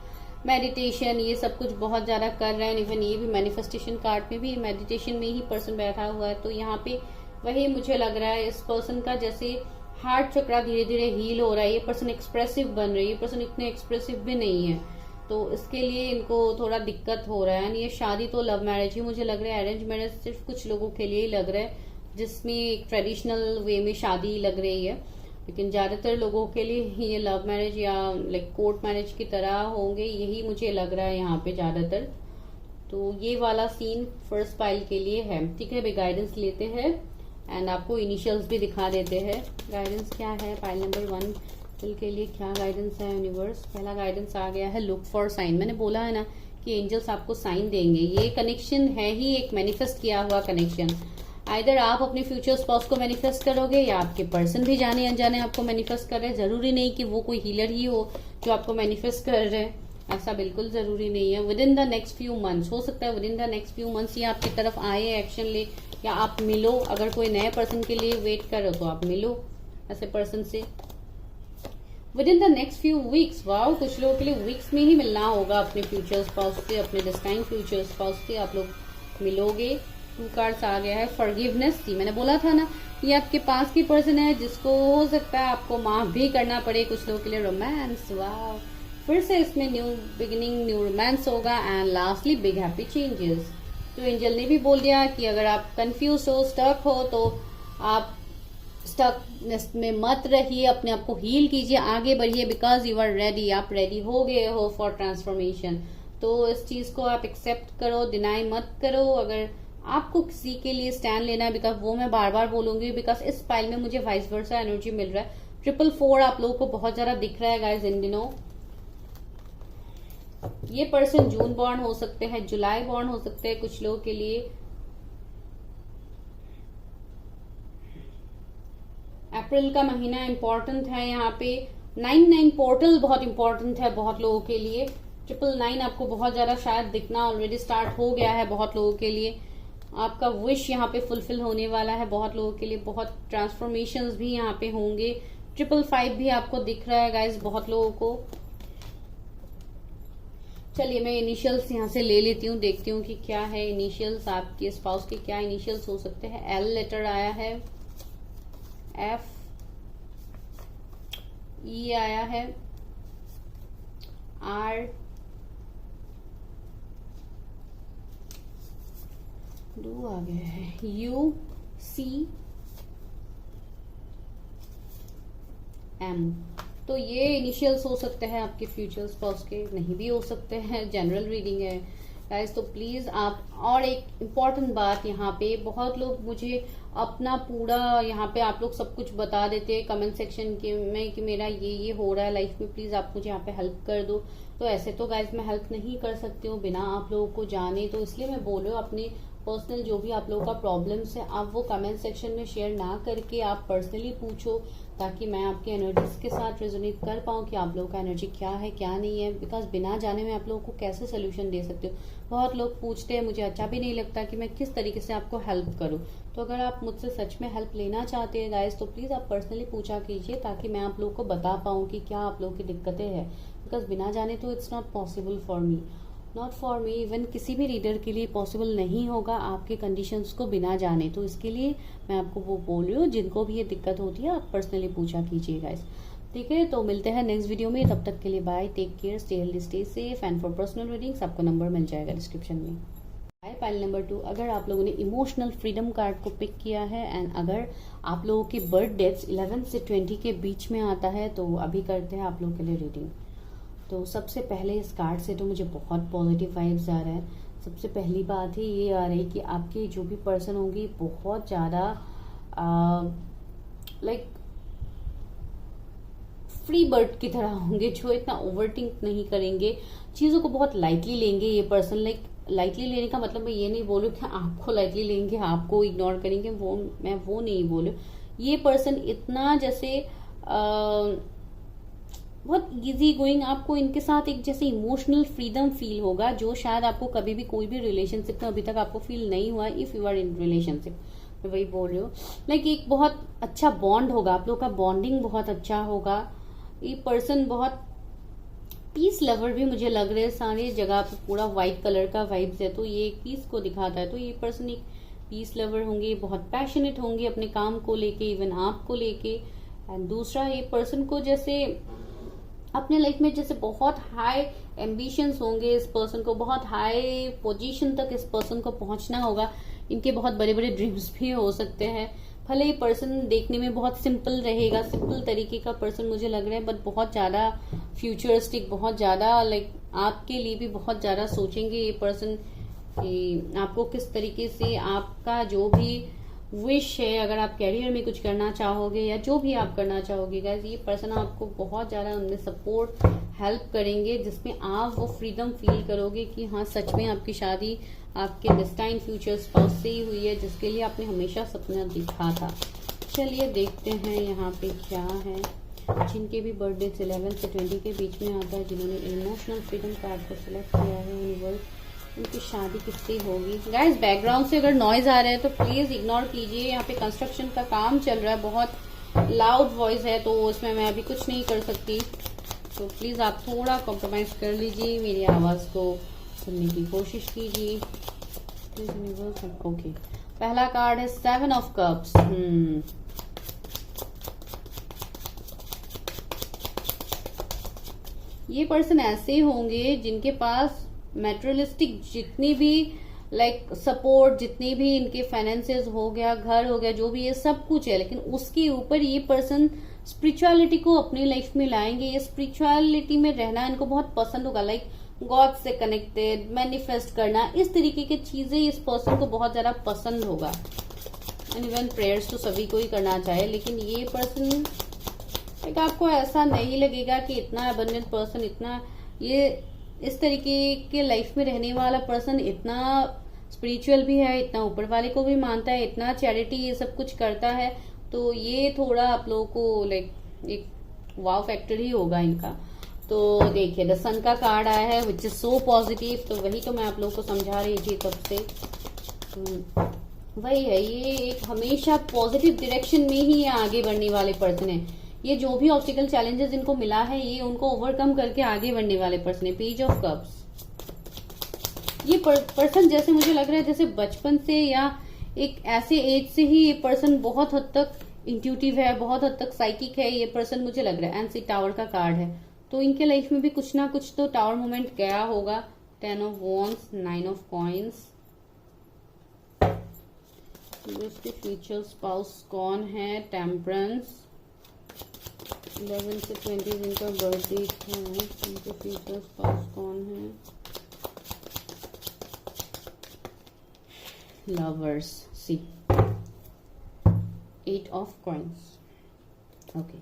मेडिटेशन ये सब कुछ बहुत ज्यादा कर रहे हैं। इवन ये भी मैनिफेस्टेशन कार्ड में भी मेडिटेशन में ही पर्सन बैठा हुआ है। तो यहाँ पे वही मुझे लग रहा है इस पर्सन का जैसे हार्ट चक्रा धीरे धीरे हील हो रहा है। ये पर्सन एक्सप्रेसिव बन रही है। ये पर्सन इतने एक्सप्रेसिव भी नहीं है, तो इसके लिए इनको थोड़ा दिक्कत हो रहा है। ये शादी तो लव मैरिज ही मुझे लग रहा है, अरेंज मैरिज सिर्फ कुछ लोगों के लिए ही लग रहा है, जिसमें एक ट्रेडिशनल वे में शादी लग रही है। लेकिन ज्यादातर लोगों के लिए ये लव मैरिज या लाइक कोर्ट मैरिज की तरह होंगे, यही मुझे लग रहा है यहाँ पे ज्यादातर। तो ये वाला सीन फर्स्ट पाइल के लिए है। ठीक है, अभी गाइडेंस लेते हैं एंड आपको इनिशियल्स भी दिखा देते हैं। गाइडेंस क्या है पाइल नंबर 1 के लिए, क्या गाइडेंस है यूनिवर्स। पहला गाइडेंस आ गया है लुक फॉर साइन। मैंने बोला है ना कि एंजल्स आपको साइन देंगे। ये कनेक्शन है ही एक मैनिफेस्ट किया हुआ कनेक्शन। आइदर आप अपने फ्यूचर स्पाउस को मैनिफेस्ट करोगे या आपके पर्सन भी जाने अनजाने आपको मैनिफेस्ट कर रहे हैं। जरूरी नहीं कि वो कोई हीलर ही हो जो आपको मैनिफेस्ट कर रहे हैं, ऐसा बिल्कुल जरूरी नहीं है। With in the next few months, हो सकता है with in the next few months ये आपकी तरफ आए, एक्शन ले, या आप मिलो। अगर कोई नए पर्सन के लिए वेट कर रहे हो तो आप मिलो ऐसे पर्सन से with in the next few weeks. Wow, कुछ लोगों के लिए वीक्स में ही मिलना होगा अपने फ्यूचर स्पाउस से, अपने डिस्टाइन फ्यूचर स्पाउस से आप लोग मिलोगे। 2 कार्ड्स आ गया है फॉरगिवनेस। मैंने बोला था ना ये आपके पास की पर्सन है जिसको हो सकता है आपको माफ भी करना पड़े। कुछ लोगों के लिए रोमांस, वाओ, फिर से इसमें न्यू बिगिनिंग, न्यू रोमांस होगा and lastly big happy changes. तो एंजल ने भी बोल दिया कि अगर आप कंफ्यूज हो, स्टक हो, तो आप स्टकनेस में मत रहिए, अपने आप को हील कीजिए, आगे बढ़िए, बिकॉज यू आर रेडी। आप रेडी हो गए हो फॉर ट्रांसफॉर्मेशन। तो इस चीज को आप एक्सेप्ट करो, डिनाई मत करो। अगर आपको किसी के लिए स्टैंड लेना है, बिकॉज वो मैं बार बार बोलूंगी, बिकॉज इस पाइल में मुझे वाइस वर्सा एनर्जी मिल रहा है। 444 आप लोगों को बहुत ज्यादा दिख रहा है गाइस इन दिनों। ये पर्सन जून बॉर्न हो सकते हैं, जुलाई बॉर्न हो सकते हैं कुछ लोगों के लिए। अप्रैल का महीना इंपॉर्टेंट है यहाँ पे। 99 पोर्टल बहुत इंपॉर्टेंट है बहुत लोगों के लिए। 999 आपको बहुत ज्यादा शायद दिखना ऑलरेडी स्टार्ट हो गया है बहुत लोगों के लिए। आपका विश यहाँ पे फुलफिल होने वाला है बहुत लोगों के लिए। बहुत ट्रांसफॉर्मेशंस भी यहाँ पे होंगे। 555 भी आपको दिख रहा है गाइज बहुत लोगों को। चलिए मैं इनिशियल्स यहाँ से ले लेती हूँ, देखती हूँ कि क्या है इनिशियल्स आपके स्पाउस के, क्या इनिशियल्स हो सकते हैं। एल लेटर आया है, एफ, ई आया है, आर, डू आ गया है, यू, सी, एम। तो ये इनिशियल्स हो सकते हैं आपके फ्यूचर स्पाउस के, नहीं भी हो सकते हैं, जनरल रीडिंग है गाइस। तो प्लीज आप, और एक इम्पॉर्टेंट बात यहाँ पे, बहुत लोग मुझे अपना पूरा यहाँ पे आप लोग सब कुछ बता देते हैं कमेंट सेक्शन के में कि मेरा ये हो रहा है लाइफ में, प्लीज आप मुझे यहाँ पे हेल्प कर दो। तो ऐसे तो गाइस मैं हेल्प नहीं कर सकती हूँ बिना आप लोगों को जाने, तो इसलिए मैं बोल रही हूँ अपने पर्सनल जो भी आप लोगों का प्रॉब्लम्स है आप वो कमेंट सेक्शन में शेयर ना करके आप पर्सनली पूछो, ताकि मैं आपके एनर्जीज के साथ रेजोनेट कर पाऊँ कि आप लोगों का एनर्जी क्या है क्या नहीं है। बिकॉज बिना जाने में आप लोगों को कैसे सोल्यूशन दे सकते हो। बहुत लोग पूछते हैं, मुझे अच्छा भी नहीं लगता कि मैं किस तरीके से आपको हेल्प करूं। तो अगर आप मुझसे सच में हेल्प लेना चाहते हैं गाइस, तो प्लीज आप पर्सनली पूछा कीजिए, ताकि मैं आप लोगों को बता पाऊँ कि क्या आप लोगों की दिक्कतें हैं। बिकॉज बिना जाने तो it's not possible for me, not for me, even किसी भी रीडर के लिए पॉसिबल नहीं होगा आपके कंडीशंस को बिना जाने। तो इसके लिए मैं आपको वो बोल रही हूँ, जिनको भी ये दिक्कत होती है आप पर्सनली पूछा कीजिए गाइस। ठीक है, तो मिलते हैं नेक्स्ट वीडियो में, तब तक के लिए bye, take care, stay healthy, stay safe. And for personal readings आपको नंबर मिल जाएगा डिस्क्रिप्शन में। बाय। पाइल नंबर 2, अगर आप लोगों ने इमोशनल फ्रीडम कार्ड को पिक किया है एंड अगर आप लोगों की बर्थ डेट्स 11 से 20 के बीच में आता है, तो अभी करते हैं आप लोगों के लिए रीडिंग। तो सबसे पहले इस कार्ड से तो मुझे बहुत पॉजिटिव वाइब्स आ रहा है। सबसे पहली बात ही ये आ रही कि आपके जो भी पर्सन होंगे बहुत ज़्यादा लाइक फ्री बर्ड की तरह होंगे, जो इतना ओवरथिंक नहीं करेंगे, चीज़ों को बहुत लाइटली लेंगे ये पर्सन। लाइक लाइटली लेने का मतलब मैं ये नहीं बोलूँ कि आपको लाइटली लेंगे, आपको इग्नोर करेंगे, मैं वो नहीं बोलूँ। ये पर्सन इतना जैसे बहुत इजी गोइंग, आपको इनके साथ एक जैसे इमोशनल फ्रीडम फील होगा, जो शायद आपको कभी भी कोई भी रिलेशनशिप में अभी तक आपको फील नहीं हुआ if you are in relationship. मैं वही बोल रही हूँ, लाइक एक बहुत अच्छा बॉन्ड होगा, आप लोग का बॉन्डिंग बहुत अच्छा होगा। ये पर्सन बहुत पीस लवर भी मुझे लग रहे हैं, सारी जगह पे पूरा व्हाइट कलर का वाइब्स है, तो ये एक पीस को दिखाता है। तो ये पर्सन एक पीस लवर होंगे, बहुत पैशनेट होंगे अपने काम को लेके, इवन आपको लेके। एंड दूसरा, ये पर्सन को जैसे अपने लाइफ में जैसे बहुत हाई एम्बिशंस होंगे, इस पर्सन को बहुत हाई पोजीशन तक इस पर्सन को पहुंचना होगा। इनके बहुत बड़े बड़े ड्रीम्स भी हो सकते हैं। भले ही पर्सन देखने में बहुत सिंपल रहेगा, सिंपल तरीके का पर्सन मुझे लग रहा है, बट बहुत ज्यादा फ्यूचरिस्टिक, बहुत ज्यादा लाइक आपके लिए भी बहुत ज्यादा सोचेंगे ये पर्सन कि आपको किस तरीके से आपका जो भी विश है, अगर आप कैरियर में कुछ करना चाहोगे या जो भी आप करना चाहोगे गाइस, ये पर्सन आपको बहुत ज्यादा उनमें सपोर्ट हेल्प करेंगे, जिसमें आप वो फ्रीडम फील करोगे कि हाँ सच में आपकी शादी आपके डेस्टाइन फ्यूचर स्पाउस से ही हुई है, जिसके लिए आपने हमेशा सपना देखा था। चलिए देखते हैं यहाँ पे क्या है। जिनके भी बर्थडे 11 से 20 के बीच में आता है, जिन्होंने इमोशनल फ्रीडम कार्ड को सिलेक्ट किया है, यूनिवर्स उनकी शादी किससे होगी। गाइस बैकग्राउंड से अगर नॉइज आ रहा है तो प्लीज इग्नोर कीजिए, यहाँ पे कंस्ट्रक्शन का काम चल रहा है, बहुत लाउड वॉइस है, तो उसमें मैं अभी कुछ नहीं कर सकती, तो प्लीज आप थोड़ा कॉम्प्रोमाइज कर लीजिए, मेरी आवाज को सुनने की कोशिश कीजिए। ओके, पहला कार्ड है 7 ऑफ कप्स। ये पर्सन ऐसे होंगे जिनके पास मेटेरियलिस्टिक जितनी भी लाइक सपोर्ट, जितनी भी इनके फाइनेंसेस हो गया, घर हो गया, जो भी ये सब कुछ है, लेकिन उसके ऊपर ये पर्सन स्पिरिचुअलिटी को अपनी लाइफ में लाएंगे। ये स्पिरिचुअलिटी में रहना इनको बहुत पसंद होगा, लाइक गॉड से कनेक्टेड, मैनिफेस्ट करना, इस तरीके की चीजें इस पर्सन को बहुत ज्यादा पसंद होगा। एंड इवन प्रेयर्स तो सभी को ही करना चाहे, लेकिन ये पर्सन लाइक आपको ऐसा नहीं लगेगा कि इतना अबंडेंट पर्सन, इतना ये इस तरीके के लाइफ में रहने वाला पर्सन इतना स्पिरिचुअल भी है, इतना ऊपर वाले को भी मानता है, इतना चैरिटी ये सब कुछ करता है, तो ये थोड़ा आप लोगों को लाइक एक वाव फैक्टर ही होगा इनका। तो देखिए द सन का कार्ड आया है विच इज सो पॉजिटिव, तो वही तो मैं आप लोगों को समझा रही थी तब से। वही है, ये एक हमेशा पॉजिटिव डायरेक्शन में ही आगे बढ़ने वाले पर्सन है। ये जो भी ऑब्स्टिकल चैलेंजेस इनको मिला है, ये उनको ओवरकम करके आगे बढ़ने वाले पर्सन है। पेज ऑफ कप्स, ये पर्सन जैसे मुझे लग रहा है जैसे बचपन से या एक ऐसे एज से ही ये पर्सन बहुत हद तक इंट्यूटिव है, बहुत हद तक साइकिक है ये पर्सन मुझे लग रहा है। एंड सी टावर का कार्ड है, तो इनके लाइफ में भी कुछ ना कुछ तो टावर मोमेंट गया होगा। 10 ऑफ वॉन्ड्स, 9 ऑफ कॉइन्स। इसके फ्यूचर स्पाउस कौन है? टेम्परेंस। 11 से 20 जिनका बर्थडे है, उनके फ्यूचर स्पाउस कौन है? Lovers. See 8 of coins. Okay,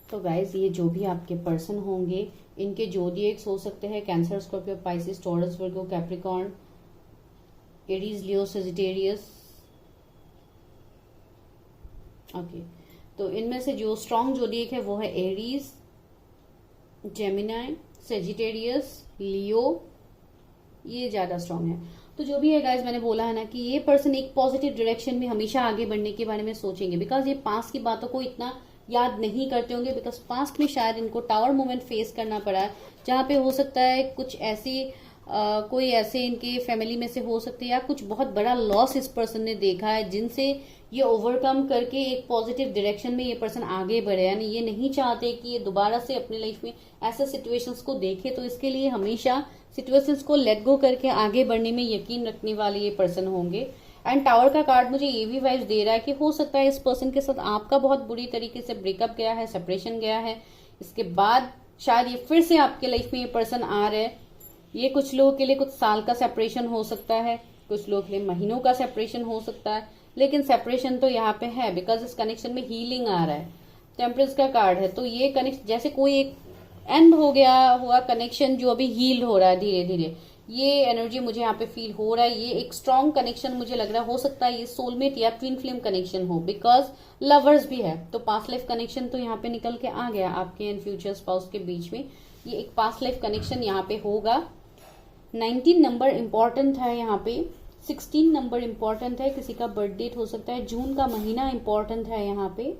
तो गाइज ये जो भी आपके पर्सन होंगे, इनके जोडिएक्स हो सकते हैं कैंसर, स्कॉर्पियो, पाइसिस, टॉरस, वर्गो, कैप्रिकॉर्न, एरीज, लियो, सेजिटेरियस। ओके, तो इनमें से जो स्ट्रॉन्ग जोडिएक है वो है एरीज, जेमिनाई, सेजिटेरियस, लियो, ये ज्यादा स्ट्रॉन्ग है। तो जो भी है गाइज, मैंने बोला है ना कि ये पर्सन एक पॉजिटिव डायरेक्शन में हमेशा आगे बढ़ने के बारे में सोचेंगे, बिकॉज ये पास्ट की बातों को इतना याद नहीं करते होंगे, बिकॉज पास्ट में शायद इनको टावर मोमेंट फेस करना पड़ा है, जहाँ पे हो सकता है कुछ ऐसी कोई ऐसे इनके फैमिली में से हो सकते हैं, या कुछ बहुत बड़ा लॉस इस पर्सन ने देखा है, जिनसे ये ओवरकम करके एक पॉजिटिव डायरेक्शन में ये पर्सन आगे बढ़े। यानी ये नहीं चाहते कि ये दोबारा से अपनी लाइफ में ऐसे सिचुएशंस को देखे, तो इसके लिए हमेशा सिचुएशंस को लेट गो करके आगे बढ़ने में यकीन रखने वाले ये पर्सन होंगे। एंड टावर का कार्ड मुझे ये भी वाइब्स दे रहा है कि हो सकता है इस पर्सन के साथ आपका बहुत बुरी तरीके से ब्रेकअप गया है, सेपरेशन गया है, इसके बाद शायद ये फिर से आपके लाइफ में ये पर्सन आ रहे हैं, ये कुछ लोगों के लिए कुछ साल का सेपरेशन हो सकता है, कुछ लोगों के लिए महीनों का सेपरेशन हो सकता है, लेकिन सेपरेशन तो यहाँ पे है बिकॉज इस कनेक्शन में हीलिंग आ रहा है। टेम्परेंस का कार्ड है, तो ये कनेक्शन जैसे कोई एक एंड हो गया हुआ कनेक्शन जो अभी हील हो रहा है धीरे धीरे, ये एनर्जी मुझे यहाँ पे फील हो रहा है। ये एक स्ट्रॉन्ग कनेक्शन मुझे लग रहा है, हो सकता है ये सोलमेट या ट्विन फ्लेम कनेक्शन हो, बिकॉज लवर्स भी है, तो पास्ट लाइफ कनेक्शन तो यहाँ पे निकल के आ गया आपके एंड फ्यूचर स्पाउस के बीच में। ये एक पास्ट लाइफ कनेक्शन यहाँ पे होगा। 19 नंबर इंपॉर्टेंट है यहाँ पे, 16 नंबर इंपॉर्टेंट है, किसी का बर्थ डेट हो सकता है, जून का महीना इंपॉर्टेंट है यहाँ पे।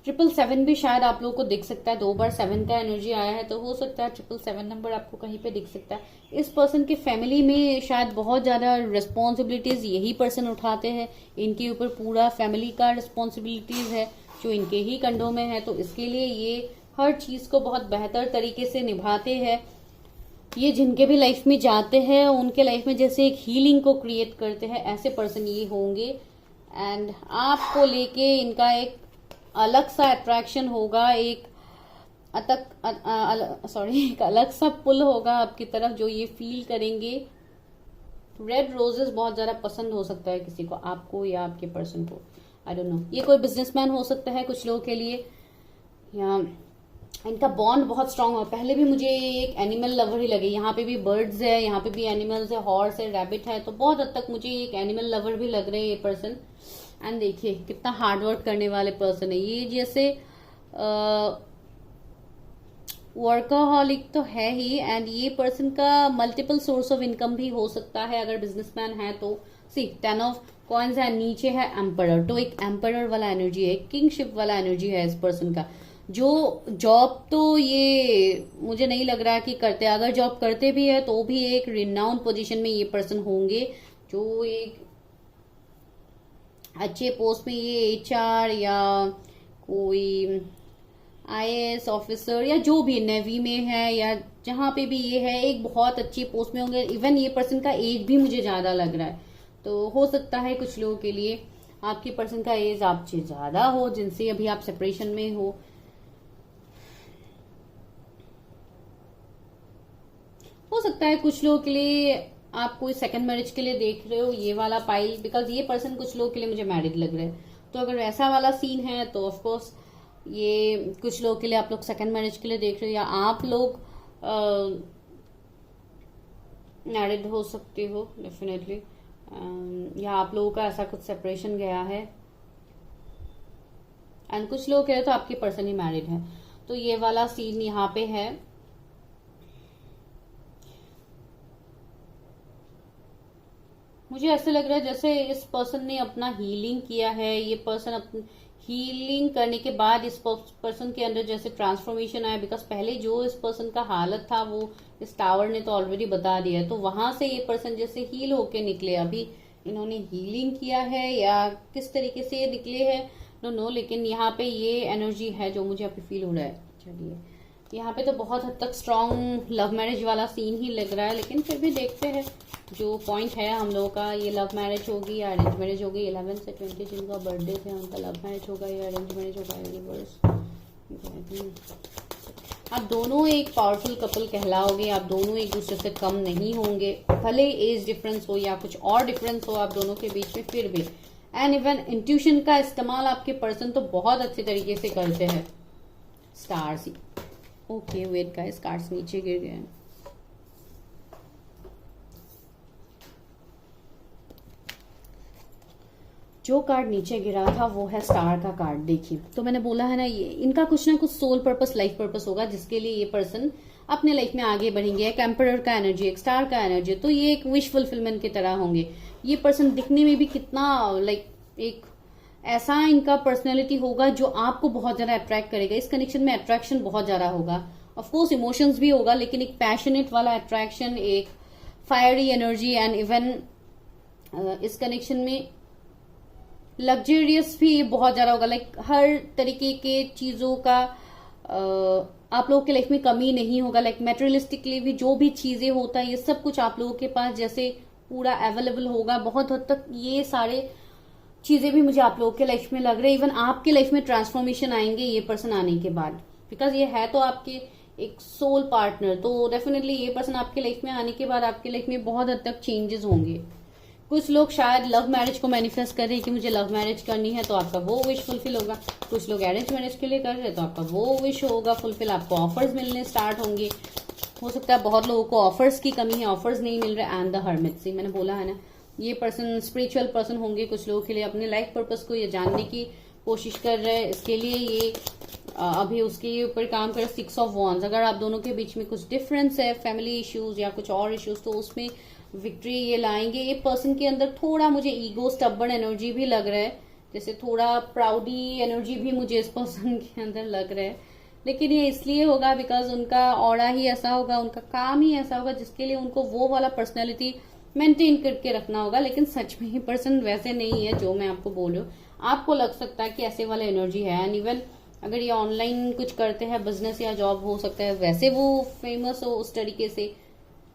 777 भी शायद आप लोगों को दिख सकता है, 2 बार 7 का एनर्जी आया है, तो हो सकता है 777 नंबर आपको कहीं पे दिख सकता है। इस पर्सन के फैमिली में शायद बहुत ज्यादा रिस्पॉन्सिबिलिटीज यही पर्सन उठाते हैं, इनके ऊपर पूरा फैमिली का रिस्पॉन्सिबिलिटीज है जो इनके ही कंधों में है, तो इसके लिए ये हर चीज को बहुत बेहतर तरीके से निभाते हैं। ये जिनके भी लाइफ में जाते हैं उनके लाइफ में जैसे एक हीलिंग को क्रिएट करते हैं, ऐसे पर्सन ये होंगे। एंड आपको लेके इनका एक अलग सा अट्रैक्शन होगा, एक एक अलग सा पुल होगा आपकी तरफ जो ये फील करेंगे। रेड रोजेस बहुत ज्यादा पसंद हो सकता है किसी को, आपको या आपके पर्सन को, आई डोंट नो। ये कोई बिजनेसमैन हो सकता है कुछ लोगों के लिए, या इनका बॉन्ड बहुत स्ट्रांग हो। पहले भी मुझे एक एनिमल लवर ही लगे, यहाँ पे भी बर्ड्स है, यहाँ पे भी एनिमल्स है, हॉर्स है, रैबिट है, तो बहुत हद तक मुझे एक एनिमल लवर भी लग रहे हैं ये पर्सन। एंड देखिए कितना हार्डवर्क करने वाले पर्सन है ये, जैसे वर्कaholic तो है ही, एंड ये पर्सन का मल्टीपल सोर्स ऑफ इनकम भी हो सकता है अगर बिजनेसमैन है तो। सी 10 ऑफ कॉइंस है, नीचे है एम्परर, तो एक एम्परर वाला एनर्जी है, किंगशिप वाला एनर्जी है इस पर्सन का। जो जॉब तो ये मुझे नहीं लग रहा कि करते, अगर जॉब करते भी है तो भी एक रिनाउंड पोजीशन में ये पर्सन होंगे, जो एक अच्छे पोस्ट में, ये एचआर या कोई आईएएस ऑफिसर या जो भी नेवी में है या जहां पे भी ये है, एक बहुत अच्छी पोस्ट में होंगे। इवन ये पर्सन का एज भी मुझे ज्यादा लग रहा है, तो हो सकता है कुछ लोगों के लिए आपके पर्सन का एज आपसे ज्यादा हो, जिनसे अभी आप सेपरेशन में हो सकता है कुछ लोगों के लिए आप कोई सेकंड मैरिज के लिए देख रहे हो ये वाला पाइल, बिकॉज ये पर्सन कुछ लोगों के लिए मुझे मैरिड लग रहा है। तो अगर ऐसा वाला सीन है तो ऑफ कोर्स ये कुछ लोगों के लिए आप लोग सेकंड मैरिज के लिए देख रहे हो, या आप लोग मैरिड हो सकते हो डेफिनेटली, या आप लोगों का ऐसा कुछ सेपरेशन गया है। एंड कुछ लोग कह रहे तो आपके पर्सन ही मैरिड है, तो ये वाला सीन यहाँ पे है। मुझे ऐसे लग रहा है जैसे इस पर्सन ने अपना हीलिंग किया है, ये पर्सन अपनी हीलिंग करने के बाद इस पर्सन के अंदर जैसे ट्रांसफॉर्मेशन आया, बिकॉज पहले जो इस पर्सन का हालत था वो इस टावर ने तो ऑलरेडी बता दिया है, तो वहां से ये पर्सन जैसे हील होके निकले। अभी इन्होंने हीलिंग किया है या किस तरीके से निकले हैं नो, लेकिन यहाँ पे ये एनर्जी है जो मुझे अभी फील हो रहा है। चलिए यहाँ पे तो बहुत हद तक स्ट्रॉन्ग लव मैरिज वाला सीन ही लग रहा है, लेकिन फिर भी देखते हैं जो पॉइंट है हम लोगों का, ये लव मैरिज होगी या अरेंज मैरिज होगी। 11 से 20 जिनका बर्थडे थे उनका लव मैरिज होगा या अरेंज मैरिज होगा। यूनिवर्स, आप दोनों एक पावरफुल कपल कहलाओगे, आप दोनों एक दूसरे से कम नहीं होंगे, भले एज डिफरेंस हो या कुछ और डिफरेंस हो आप दोनों के बीच में, फिर भी। एंड इवन इंट्यूशन का इस्तेमाल आपके पर्सन तो बहुत अच्छे तरीके से करते हैं। Stars, okay wait guys, cards नीचे गिर गए हैं। जो कार्ड नीचे गिरा था वो है स्टार का कार्ड। देखिए तो मैंने बोला है ना, ये इनका कुछ ना कुछ सोल पर्पस, लाइफ पर्पस होगा जिसके लिए ये पर्सन अपने लाइफ में आगे बढ़ेंगे। एक एम्परर का एनर्जी, एक स्टार का एनर्जी, तो ये एक विश फुलफिलमेंट की तरह होंगे। ये पर्सन दिखने में भी कितना एक ऐसा इनका पर्सनैलिटी होगा जो आपको बहुत ज्यादा अट्रैक्ट करेगा। इस कनेक्शन में अट्रैक्शन बहुत ज्यादा होगा, ऑफकोर्स इमोशंस भी होगा, लेकिन एक पैशनेट वाला अट्रैक्शन, एक फायरी एनर्जी। एंड इवन इस कनेक्शन में लग्जरियस भी बहुत ज्यादा होगा, हर तरीके के चीजों का आप लोगों के लाइफ में कमी नहीं होगा। मेटेरियलिस्टिकली भी जो भी चीजें होता है ये सब कुछ आप लोगों के पास जैसे पूरा अवेलेबल होगा। बहुत हद तक ये सारे चीजें भी मुझे आप लोगों के लाइफ में लग रहे हैं। इवन आपके लाइफ में ट्रांसफॉर्मेशन आएंगे ये पर्सन आने के बाद, बिकॉज ये है तो आपके एक सोल पार्टनर, तो डेफिनेटली ये पर्सन आपके लाइफ में आने के बाद आपके लाइफ में बहुत हद तक चेंजेस होंगे। कुछ लोग शायद लव मैरिज को मैनिफेस्ट कर रहे हैं कि मुझे लव मैरिज करनी है, तो आपका वो विश फुलफिल होगा। कुछ लोग अरेंज मैरिज के लिए कर रहे हैं, तो आपका वो विश होगा फुलफिल, आपको ऑफर्स मिलने स्टार्ट होंगे। हो सकता है बहुत लोगों को ऑफर्स की कमी है, ऑफर्स नहीं मिल रहे। एंड द हर्मिट, सी मैंने बोला है ना, ये पर्सन स्पिरिचुअल पर्सन होंगे। कुछ लोगों के लिए अपने लाइफ पर्पस को ये जानने की कोशिश कर रहे हैं, इसके लिए ये अभी उसके ऊपर काम कर 6 ऑफ वॉन्ड्स। अगर आप दोनों के बीच में कुछ डिफरेंस है, फैमिली इश्यूज या कुछ और इश्यूज, तो उसमें विक्ट्री ये लाएंगे। ये पर्सन के अंदर थोड़ा मुझे ईगो स्टबर्न एनर्जी भी लग रहा है, जैसे थोड़ा प्राउडी एनर्जी भी मुझे इस पर्सन के अंदर लग रहा है। लेकिन ये इसलिए होगा बिकॉज उनका ऑरा ही ऐसा होगा, उनका काम ही ऐसा होगा जिसके लिए उनको वो वाला पर्सनैलिटी मेंटेन करके रखना होगा। लेकिन सच में ही पर्सन वैसे नहीं है जो मैं आपको बोल रही हूँ। आपको लग सकता है कि ऐसे वाला एनर्जी है। एंड इवन अगर ये ऑनलाइन कुछ करते हैं, बिजनेस या जॉब, हो सकता है वैसे वो फेमस हो उस तरीके से।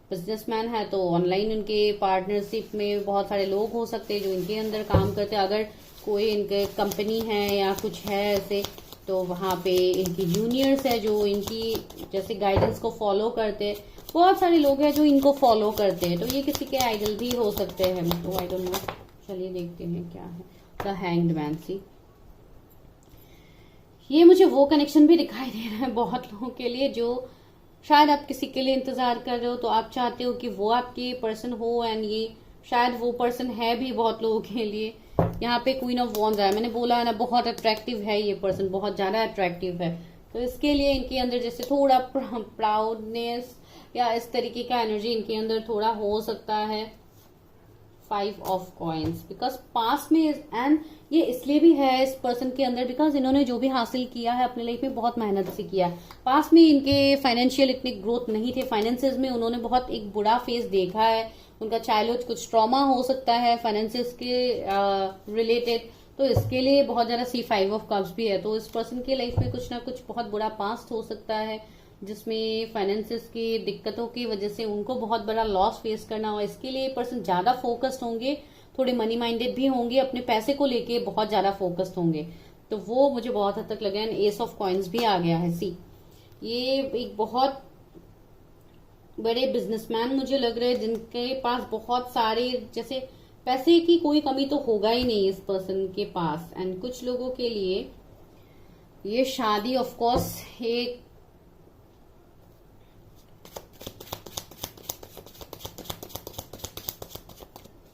बिजनेसमैन है तो ऑनलाइन उनके पार्टनरशिप में बहुत सारे लोग हो सकते हैं जो इनके अंदर काम करते हैं। अगर कोई इनके कंपनी है या कुछ है ऐसे, तो वहाँ पे इनकी जूनियर्स है जो इनकी जैसे गाइडेंस को फॉलो करते हैं। बहुत सारे लोग हैं जो इनको फॉलो करते हैं, तो ये किसी के आइडल भी हो सकते हैं। तो आई डोंट नो, चलिए देखते हैं क्या है। द हैंग्ड मैन, सी ये मुझे वो कनेक्शन भी दिखाई दे रहा है बहुत लोगों के लिए, जो शायद आप किसी के लिए इंतजार कर रहे हो, तो आप चाहते हो कि वो आपके पर्सन हो। एंड ये शायद वो पर्सन है भी बहुत लोगों के लिए। यहाँ पे क्वीन ऑफ वॉन्ड्स आया, मैंने बोला है ना, बहुत अट्रैक्टिव है ये पर्सन, बहुत ज्यादा अट्रैक्टिव है। तो इसके लिए इनके अंदर जैसे थोड़ा प्राउडनेस या इस तरीके का एनर्जी इनके अंदर थोड़ा हो सकता है। 5 ऑफ कॉइन्स, बिकॉज पास में, एंड ये इसलिए भी है इस पर्सन के अंदर बिकॉज इन्होंने जो भी हासिल किया है अपने लाइफ में बहुत मेहनत से किया है। पास में इनके फाइनेंशियल इतने ग्रोथ नहीं थे, फाइनेंसेस में उन्होंने बहुत एक बुरा फेज देखा है। उनका चाइल्डहुड कुछ ट्रॉमा हो सकता है फाइनेंसेस के रिलेटेड, तो इसके लिए बहुत ज्यादा C5 ऑफ कप्स भी है। तो इस पर्सन के लाइफ में कुछ ना कुछ बहुत बुरा पास्ट हो सकता है जिसमें फाइनेंसेस की दिक्कतों की वजह से उनको बहुत बड़ा लॉस फेस करना हो। इसके लिए पर्सन ज्यादा फोकस्ड होंगे, थोड़े मनी माइंडेड भी होंगे, अपने पैसे को लेके बहुत ज्यादा फोकस्ड होंगे। तो वो मुझे बहुत हद तक लगा। एंड एस ऑफ कॉइन्स भी आ गया है। सी ये एक बहुत बड़े बिजनेसमैन मुझे लग रहे हैं जिनके पास बहुत सारे, जैसे पैसे की कोई कमी तो होगा ही नहीं इस पर्सन के पास। एंड कुछ लोगों के लिए ये शादी ऑफ कोर्स एक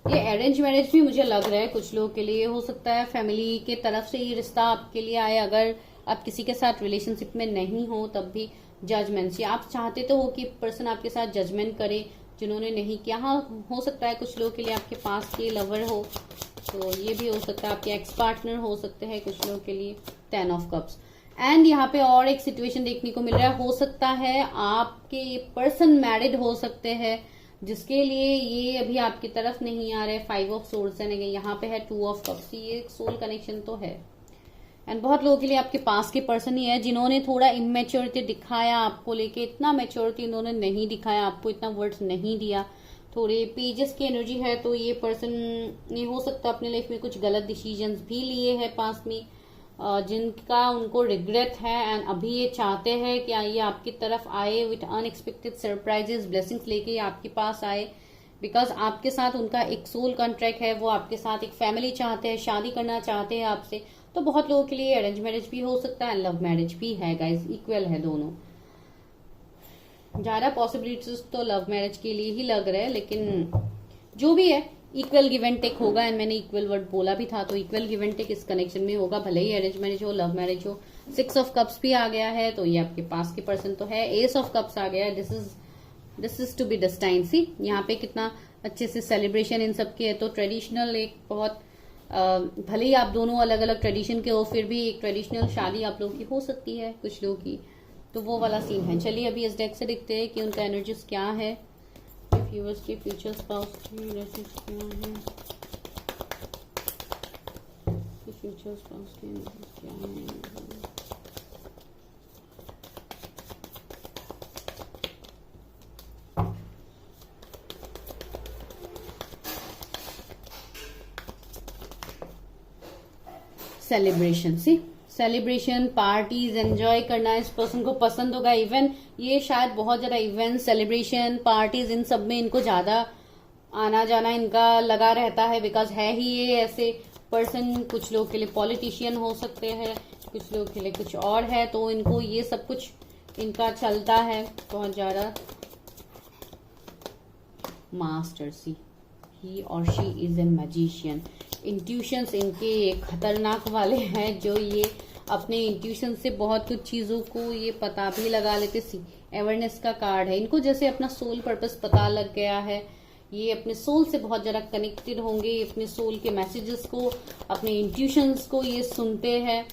ये अरेंज मैरिज भी मुझे लग रहा है कुछ लोगों के लिए। हो सकता है फैमिली के तरफ से ये रिश्ता आपके लिए आए। अगर आप किसी के साथ रिलेशनशिप में नहीं हो तब भी जजमेंट, या आप चाहते तो हो कि पर्सन आपके साथ जजमेंट करे जिन्होंने नहीं किया। हाँ, हो सकता है कुछ लोगों के लिए आपके पास के लवर हो, तो ये भी हो सकता है। आपके एक्स पार्टनर हो सकते हैं कुछ लोगों के लिए। 10 ऑफ कप्स। एंड यहाँ पे और एक सिचुएशन देखने को मिल रहा है। हो सकता है आपके पर्सन मैरिड हो सकते हैं जिसके लिए ये अभी आपकी तरफ नहीं आ रहे। 5 ऑफ सोर्ड्स है, यहाँ पे है 2 ऑफ कप्स। ये सोल कनेक्शन तो है। एंड बहुत लोगों के लिए आपके पास के पर्सन ही है जिन्होंने थोड़ा इमेच्योरिटी दिखाया आपको लेके। इतना मेच्योरिटी इन्होंने नहीं दिखाया, आपको इतना वर्ड्स नहीं दिया। थोड़े पेजेस की एनर्जी है, तो ये पर्सन ने हो सकता है अपने लाइफ में कुछ गलत डिसीजंस भी लिए हैं पास में, जिनका उनको रिग्रेट है। एंड अभी ये चाहते हैं कि ये आपकी तरफ आए विथ अनएक्सपेक्टेड सरप्राइजेस, ब्लेसिंग्स लेके आपके पास आए। बिकॉज आपके साथ उनका एक सोल कॉन्ट्रैक्ट है, वो आपके साथ एक फैमिली चाहते हैं, शादी करना चाहते हैं आपसे। तो बहुत लोगों के लिए अरेंज मैरिज भी हो सकता है, लव मैरिज भी है गाइस, इक्वल है दोनों। ज्यादा पॉसिबिलिटीज तो लव मैरिज के लिए ही लग रहा है, लेकिन जो भी है इक्वल गिव एंड टेक होगा। एंड मैंने इक्वल वर्ड बोला भी था, तो इक्वल गिव एंड टेक इस कनेक्शन में होगा, भले ही अरेंज मैरिज हो लव मैरिज हो। 6 ऑफ कप्स भी आ गया है, तो ये आपके पास के पर्सन तो है। एस ऑफ कप्स आ गया है। This is to be destined. See यहाँ पे कितना अच्छे से सेलिब्रेशन इन सबके है। तो ट्रेडिशनल एक बहुत भले ही आप दोनों अलग अलग ट्रेडिशन के हो, फिर भी एक ट्रेडिशनल शादी आप लोगों की हो सकती है कुछ लोगों की। तो वो वाला सीन है। चलिए अभी इस डेक से देखते हैं कि उनका एनर्जीज क्या है। व्यूअर्स के फ्यूचर स्पाउस की एनर्जीज क्या है, फ्यूचर स्पाउस की एनर्जीज क्या है। सेलिब्रेशन, सी सेलिब्रेशन, पार्टीज एंजॉय करना इस पर्सन को पसंद होगा। इवन ये शायद बहुत ज्यादा इवेंट, सेलिब्रेशन, पार्टीज इन सब में इनको ज्यादा आना जाना इनका लगा रहता है, बिकॉज है ही ये ऐसे पर्सन। कुछ लोग के लिए पॉलिटिशियन हो सकते हैं, कुछ लोग के लिए कुछ और है, तो इनको ये सब कुछ इनका चलता है बहुत ज्यादा। मास्टर सी, ही और she is a magician. Intuitions इनके खतरनाक वाले हैं, जो ये अपने इंट्यूशन से बहुत कुछ चीजों को ये पता भी लगा लेते। सी, अवेयरनेस का कार्ड है। इनको जैसे अपना सोल पर्पस पता लग गया है, ये अपने सोल से बहुत ज्यादा कनेक्टेड होंगे, अपने सोल के मैसेजेस को, अपने इंट्यूशंस को ये सुनते हैं।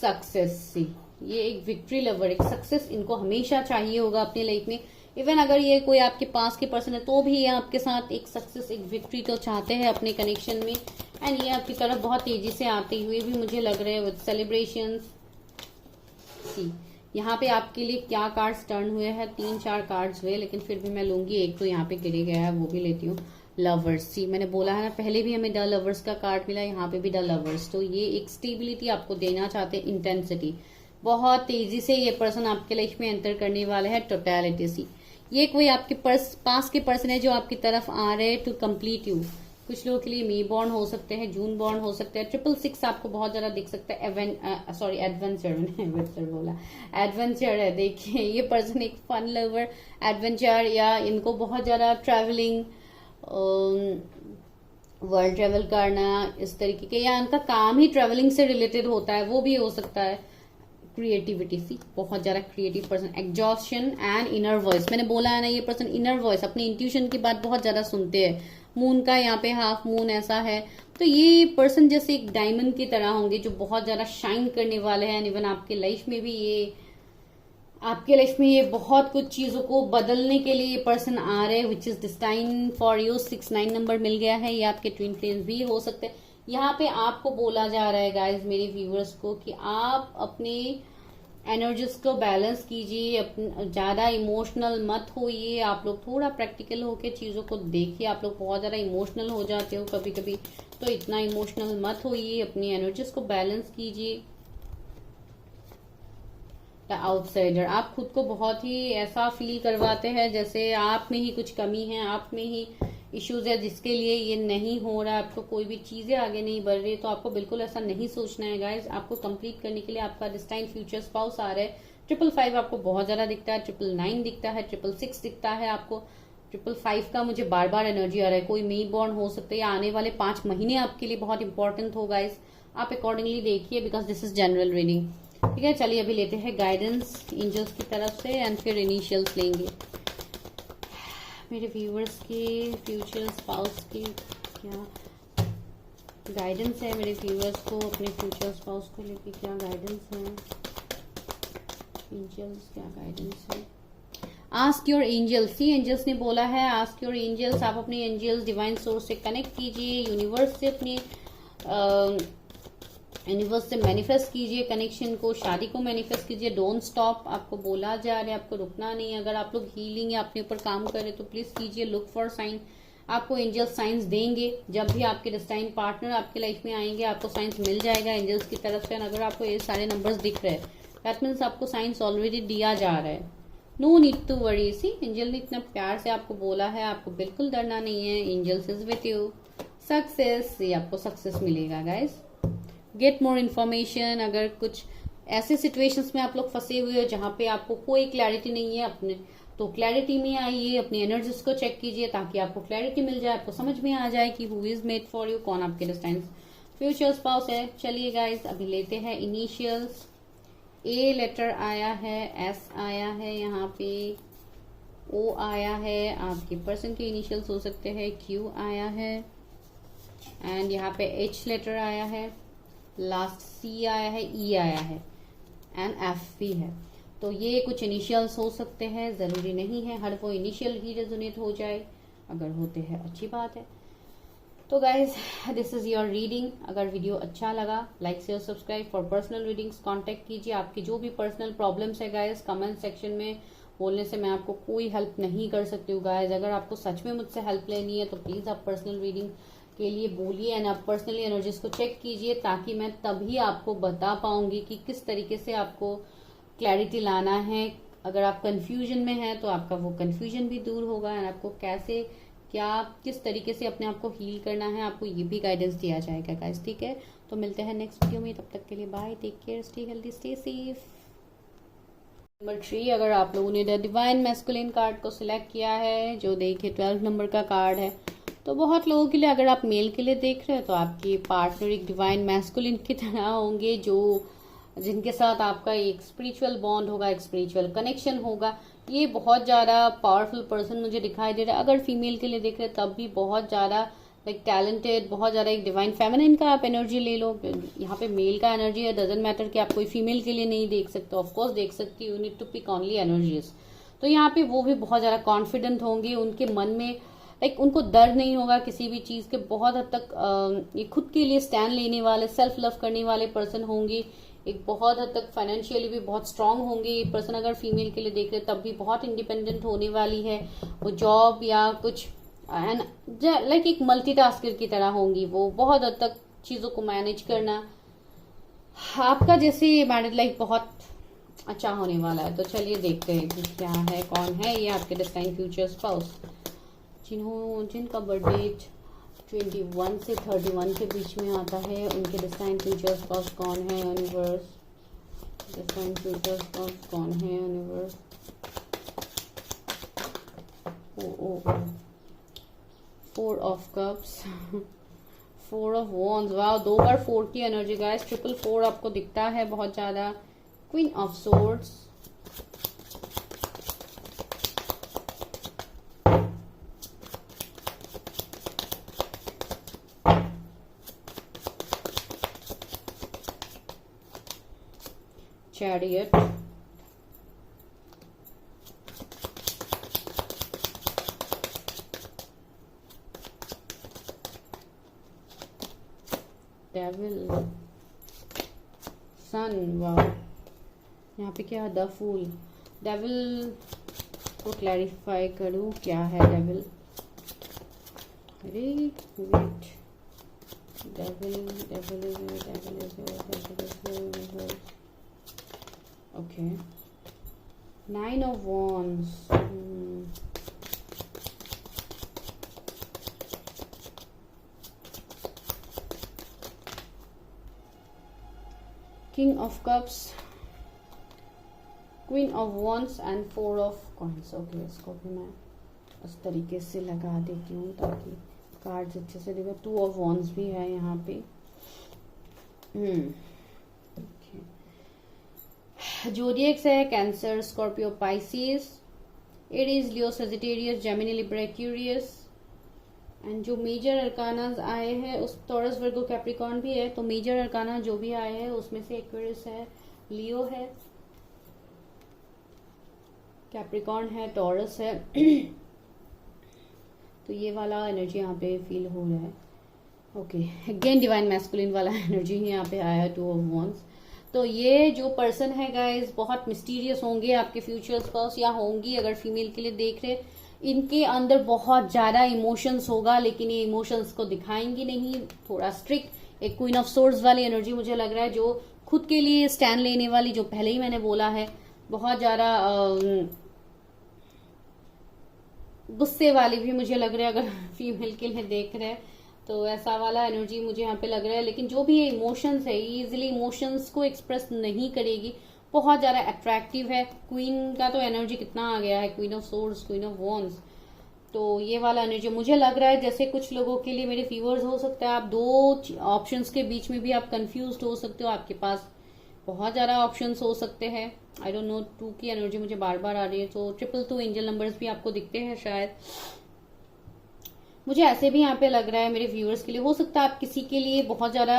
सक्सेस सी, ये एक विक्ट्री लवर, एक सक्सेस इनको हमेशा चाहिए होगा अपनी लाइफ में। इवन अगर ये कोई आपके पास के पर्सन है तो भी ये आपके साथ एक सक्सेस, एक विक्ट्री तो चाहते हैं अपने कनेक्शन में। एंड ये आपकी तरफ बहुत तेजी से आते हुए भी मुझे लग रहे हैं विद सेलिब्रेशंस। सी, यहाँ पे आपके लिए क्या कार्ड्स टर्न हुए हैं? 3-4 कार्ड्स हुए, लेकिन फिर भी मैं लूंगी। एक तो यहाँ पे गिरे गया है, वो भी लेती हूँ। लवर्स, सी मैंने बोला है ना, पहले भी हमें द लवर्स का कार्ड मिला, यहाँ पे भी द लवर्स। तो ये एक स्टेबिलिटी आपको देना चाहते हैं, इंटेंसिटी। बहुत तेजी से ये पर्सन आपके लाइफ में एंटर करने वाले हैं। टोटलिटी सी, ये कोई आपके पास के पर्सन है जो आपकी तरफ आ रहे हैं टू कंप्लीट यू। कुछ लोगों के लिए मई बॉर्न हो सकते हैं, जून बॉर्न हो सकते हैं। 666 आपको बहुत ज्यादा दिख सकता है। एडवेंचर, मैंने बोला एडवेंचर है। देखिए ये पर्सन एक फन लवर, एडवेंचर, या इनको बहुत ज्यादा ट्रैवलिंग, वर्ल्ड ट्रेवल करना इस तरीके के, या इनका काम ही ट्रेवलिंग से रिलेटेड होता है, वो भी हो सकता है। क्रिएटिविटी सी, बहुत ज्यादा creative person. Exhaustion and inner voice, मैंने बोला है ना, ये पर्सन इनर वॉइस, अपने इंट्यूशन की बात बहुत ज्यादा सुनते हैं। मून का यहाँ पे हाफ मून ऐसा है, तो ये पर्सन जैसे एक डायमंड की तरह होंगे, जो बहुत ज्यादा शाइन करने वाले हैं। इवन आपके लाइफ में भी ये बहुत कुछ चीजों को बदलने के लिए ये पर्सन आ रहे हैं, which is destine for you. 6-9 number मिल गया है। ये आपके ट्विन फ्लेम्स भी हो सकते हैं। यहाँ पे आपको बोला जा रहा है गाइज, मेरे व्यूअर्स को, कि आप अपने एनर्जीज को बैलेंस कीजिए, ज्यादा इमोशनल मत होइए। आप लोग थोड़ा प्रैक्टिकल होके चीजों को देखिए। आप लोग बहुत ज्यादा इमोशनल हो जाते हो कभी कभी, तो इतना इमोशनल मत होइए, अपनी एनर्जीज को बैलेंस कीजिए। द आउटसाइडर, आप खुद को बहुत ही ऐसा फील करवाते हैं जैसे आप में ही कुछ कमी है, आप में ही इश्यूज है, जिसके लिए ये नहीं हो रहा है। आपको कोई भी चीजें आगे नहीं बढ़ रही, तो आपको बिल्कुल ऐसा नहीं सोचना है गाइज। आपको कंप्लीट करने के लिए आपका डिस्टाइन फ्यूचर स्पाउस आ रहा है। 555 आपको बहुत ज्यादा दिखता है, 999 दिखता है, 666 दिखता है आपको। 555 का मुझे बार बार एनर्जी आ रहा है। कोई मई बॉर्न हो सकता है, या आने वाले 5 महीने आपके लिए बहुत इंपॉर्टेंट हो गाइज। आप अकॉर्डिंगली देखिए, because this is general reading. ठीक है, चलिए अभी लेते हैं गाइडेंस एंजल्स की तरफ से, एंड फिर इनिशियल्स लेंगे। मेरे व्यूअर्स के फ्यूचर स्पाउस की क्या गाइडेंस है? मेरे व्यूअर्स को अपने फ्यूचर स्पाउस को लेके क्या गाइडेंस है? एंजल्स क्या गाइडेंस है? Ask your angels. See, angels ने बोला है आस्क योर एंजल्स। आप अपने एंजल्स डिवाइन सोर्स से कनेक्ट कीजिए, यूनिवर्स से अपने यूनिवर्स से मैनिफेस्ट कीजिए कनेक्शन को, शादी को मैनिफेस्ट कीजिए। डोंट स्टॉप, आपको बोला जा रहा है, आपको रुकना नहीं है। अगर आप लोग हीलिंग या अपने ऊपर काम कर रहे तो प्लीज कीजिए। लुक फॉर साइन, आपको एंजल्स साइंस देंगे। जब भी आपके डिस्टाइन पार्टनर आपके लाइफ में आएंगे, आपको साइंस मिल जाएगा एंजल्स की तरफ से। अगर आपको ये सारे नंबर्स दिख रहे हैं, दैट मीन्स आपको साइंस ऑलरेडी दिया जा रहा है। No need to worry. See, angel ने इतना प्यार से आपको बोला है, आपको बिल्कुल डरना नहीं है। Angels is with you. Success, ये आपको सक्सेस मिलेगा गाइस। Get more information. अगर कुछ ऐसे सिचुएशंस में आप लोग फंसे हुए हो जहां पे आपको कोई क्लैरिटी नहीं है अपने, तो क्लैरिटी में आइए, अपनी एनर्जीज को चेक कीजिए, ताकि आपको क्लैरिटी मिल जाए, आपको समझ में आ जाए कि who is made for you, कौन आपके डिस्टेंस फ्यूचर स्पाउस है। चलिए गाइज अभी लेते हैं इनिशियल्स। ए लेटर आया है, एस आया है, यहाँ पे ओ आया है, आपके पर्सन के इनिशियल्स हो सकते हैं, क्यू आया है, एंड यहाँ पे एच लेटर आया है, लास्ट सी आया है, ई आया है, एंड एफ भी है। तो ये कुछ इनिशियल्स हो सकते हैं, जरूरी नहीं है हर वो इनिशियल ही रेजोनेट हो जाए। अगर होते हैं अच्छी बात है। तो guys this is your reading. अगर वीडियो अच्छा लगा, like share subscribe. For personal readings contact कीजिए। आपकी जो भी पर्सनल प्रॉब्लम्स है गाइज, कमेंट सेक्शन में बोलने से मैं आपको कोई हेल्प नहीं कर सकती हूँ गाइज। अगर आपको सच में मुझसे हेल्प लेनी है तो प्लीज आप पर्सनल रीडिंग के लिए बोलिए एंड आप पर्सनली एनर्जीज को चेक कीजिए, ताकि मैं तभी आपको बता पाऊंगी कि किस तरीके से आपको क्लैरिटी लाना है। अगर आप कंफ्यूजन में हैं तो आपका वो कंफ्यूजन भी दूर होगा एंड आपको कैसे क्या किस तरीके से अपने आप को हील करना है, आपको ये भी गाइडेंस दिया जाएगा गाइस, ठीक है। तो मिलते हैं नेक्स्ट वीडियो में, तब तक के लिए bye, take care, stay healthy, stay safe. Number 3, अगर आप लोगों ने द डिवाइन मैस्कुलिन कार्ड को सिलेक्ट किया है, जो देखिए 12 नंबर का कार्ड है, तो बहुत लोगों के लिए, अगर आप मेल के लिए देख रहे हैं तो आपकी पार्टनर एक डिवाइन मैस्कुलिन की तरह होंगे, जो जिनके साथ आपका एक स्पिरिचुअल बॉन्ड होगा, एक स्पिरिचुअल कनेक्शन होगा। ये बहुत ज़्यादा पावरफुल पर्सन मुझे दिखाई दे रहा है। अगर फीमेल के लिए देख रहे हैं तब भी बहुत ज़्यादा लाइक टैलेंटेड, बहुत ज़्यादा एक डिवाइन फेमिनिन का आप एनर्जी ले लो। यहाँ पे मेल का एनर्जी है, डजंट मैटर कि आप कोई फीमेल के लिए नहीं देख सकते, ऑफकोर्स देख सकती, you need to pick only energies. तो यहाँ पे वो भी बहुत ज़्यादा कॉन्फिडेंट होंगे, उनके मन में लाइक उनको डर नहीं होगा किसी भी चीज़ के, बहुत हद तक ये खुद के लिए स्टैंड लेने वाले, सेल्फ लव करने वाले पर्सन होंगे। एक बहुत हद तक फाइनेंशियली भी बहुत स्ट्रांग होंगे ये पर्सन। अगर फीमेल के लिए देख रहे तब भी बहुत इंडिपेंडेंट होने वाली है वो, जॉब या कुछ एंड लाइक एक मल्टीटास्कर की तरह होंगी वो, बहुत हद तक चीज़ों को मैनेज करना आपका जैसे मैरिड लाइफ बहुत अच्छा होने वाला है। तो चलिए देखते हैं कि क्या है, कौन है ये आपके डेस्टाइन फ्यूचर स्पाउस, जिनका बर्थडे 21 से 31 के बीच में आता है, उनके डेस्टाइन फ्यूचर स्पाउस कौन है यूनिवर्स, डेस्टाइन फ्यूचर स्पाउस कौन है universe. Oh 4 of cups 4 of wands, वाह 2 बार 4 की एनर्जी गाइस, 444 आपको दिखता है बहुत ज्यादा। Queen of swords, chariot, devil, sun, वाह यहाँ पे क्या, द फूल। डेविल को क्लैरिफाई करूँ क्या है डेविल, अरे wait, devil okay, 9 of wands, king of cups, queen of wands and 4 of coins. Okay, इसको भी मैं उस तरीके से लगा देती हूँ ताकि कार्ड्स अच्छे से देखो। 2 ऑफ वॉन्ड्स भी है यहाँ पे। जोडिएक्स है cancer, Scorpio, Pisces, Aries, Leo, Sagittarius, Gemini, Libra, Aquarius. And जो मेजर अरकानाज आए हैं उस टॉरस, वर्गो, कैप्रिकॉर्न भी है। तो मेजर अरकाना जो भी आए हैं उसमें से एक्वेरियस है, लियो है, कैप्रिकॉर्न है, टॉरस है। तो ये वाला एनर्जी यहाँ पे फील हो रहा है। ओके, अगेन डिवाइन मैस्कुलिन वाला एनर्जी ही यहाँ पे आया है, 2 ऑफ वॉन्ड्स। तो ये जो पर्सन है गाइज बहुत मिस्टीरियस होंगे आपके फ्यूचर स्पाउस, या होंगी अगर फीमेल के लिए देख रहे। इनके अंदर बहुत ज्यादा इमोशंस होगा, लेकिन ये इमोशंस को दिखाएंगी नहीं, थोड़ा स्ट्रिक्ट। एक क्वीन ऑफ सोर्ड्स वाली एनर्जी मुझे लग रहा है, जो खुद के लिए स्टैंड लेने वाली, जो पहले ही मैंने बोला है, बहुत ज्यादा गुस्से वाली भी मुझे लग रहा है अगर फीमेल के लिए देख रहे हैं तो ऐसा वाला एनर्जी मुझे यहाँ पे लग रहा है। लेकिन जो भी ये इमोशंस है, इजिली इमोशंस को एक्सप्रेस नहीं करेगी, बहुत ज्यादा अट्रैक्टिव है। क्वीन का तो एनर्जी कितना आ गया है, queen of swords, queen of wands. तो ये वाला एनर्जी मुझे लग रहा है जैसे कुछ लोगों के लिए, मेरे व्यूअर्स, हो सकता है आप 2 ऑप्शंस के बीच में भी आप कंफ्यूज हो सकते हो, आपके पास बहुत ज्यादा ऑप्शंस हो सकते हैं। आई डोंट नो, 2 की एनर्जी मुझे बार बार आ रही है, तो 222 एंजल नंबर्स भी आपको दिखते हैं शायद। मुझे ऐसे भी यहाँ पे लग रहा है मेरे व्यूअर्स के लिए, हो सकता है आप किसी के लिए बहुत ज्यादा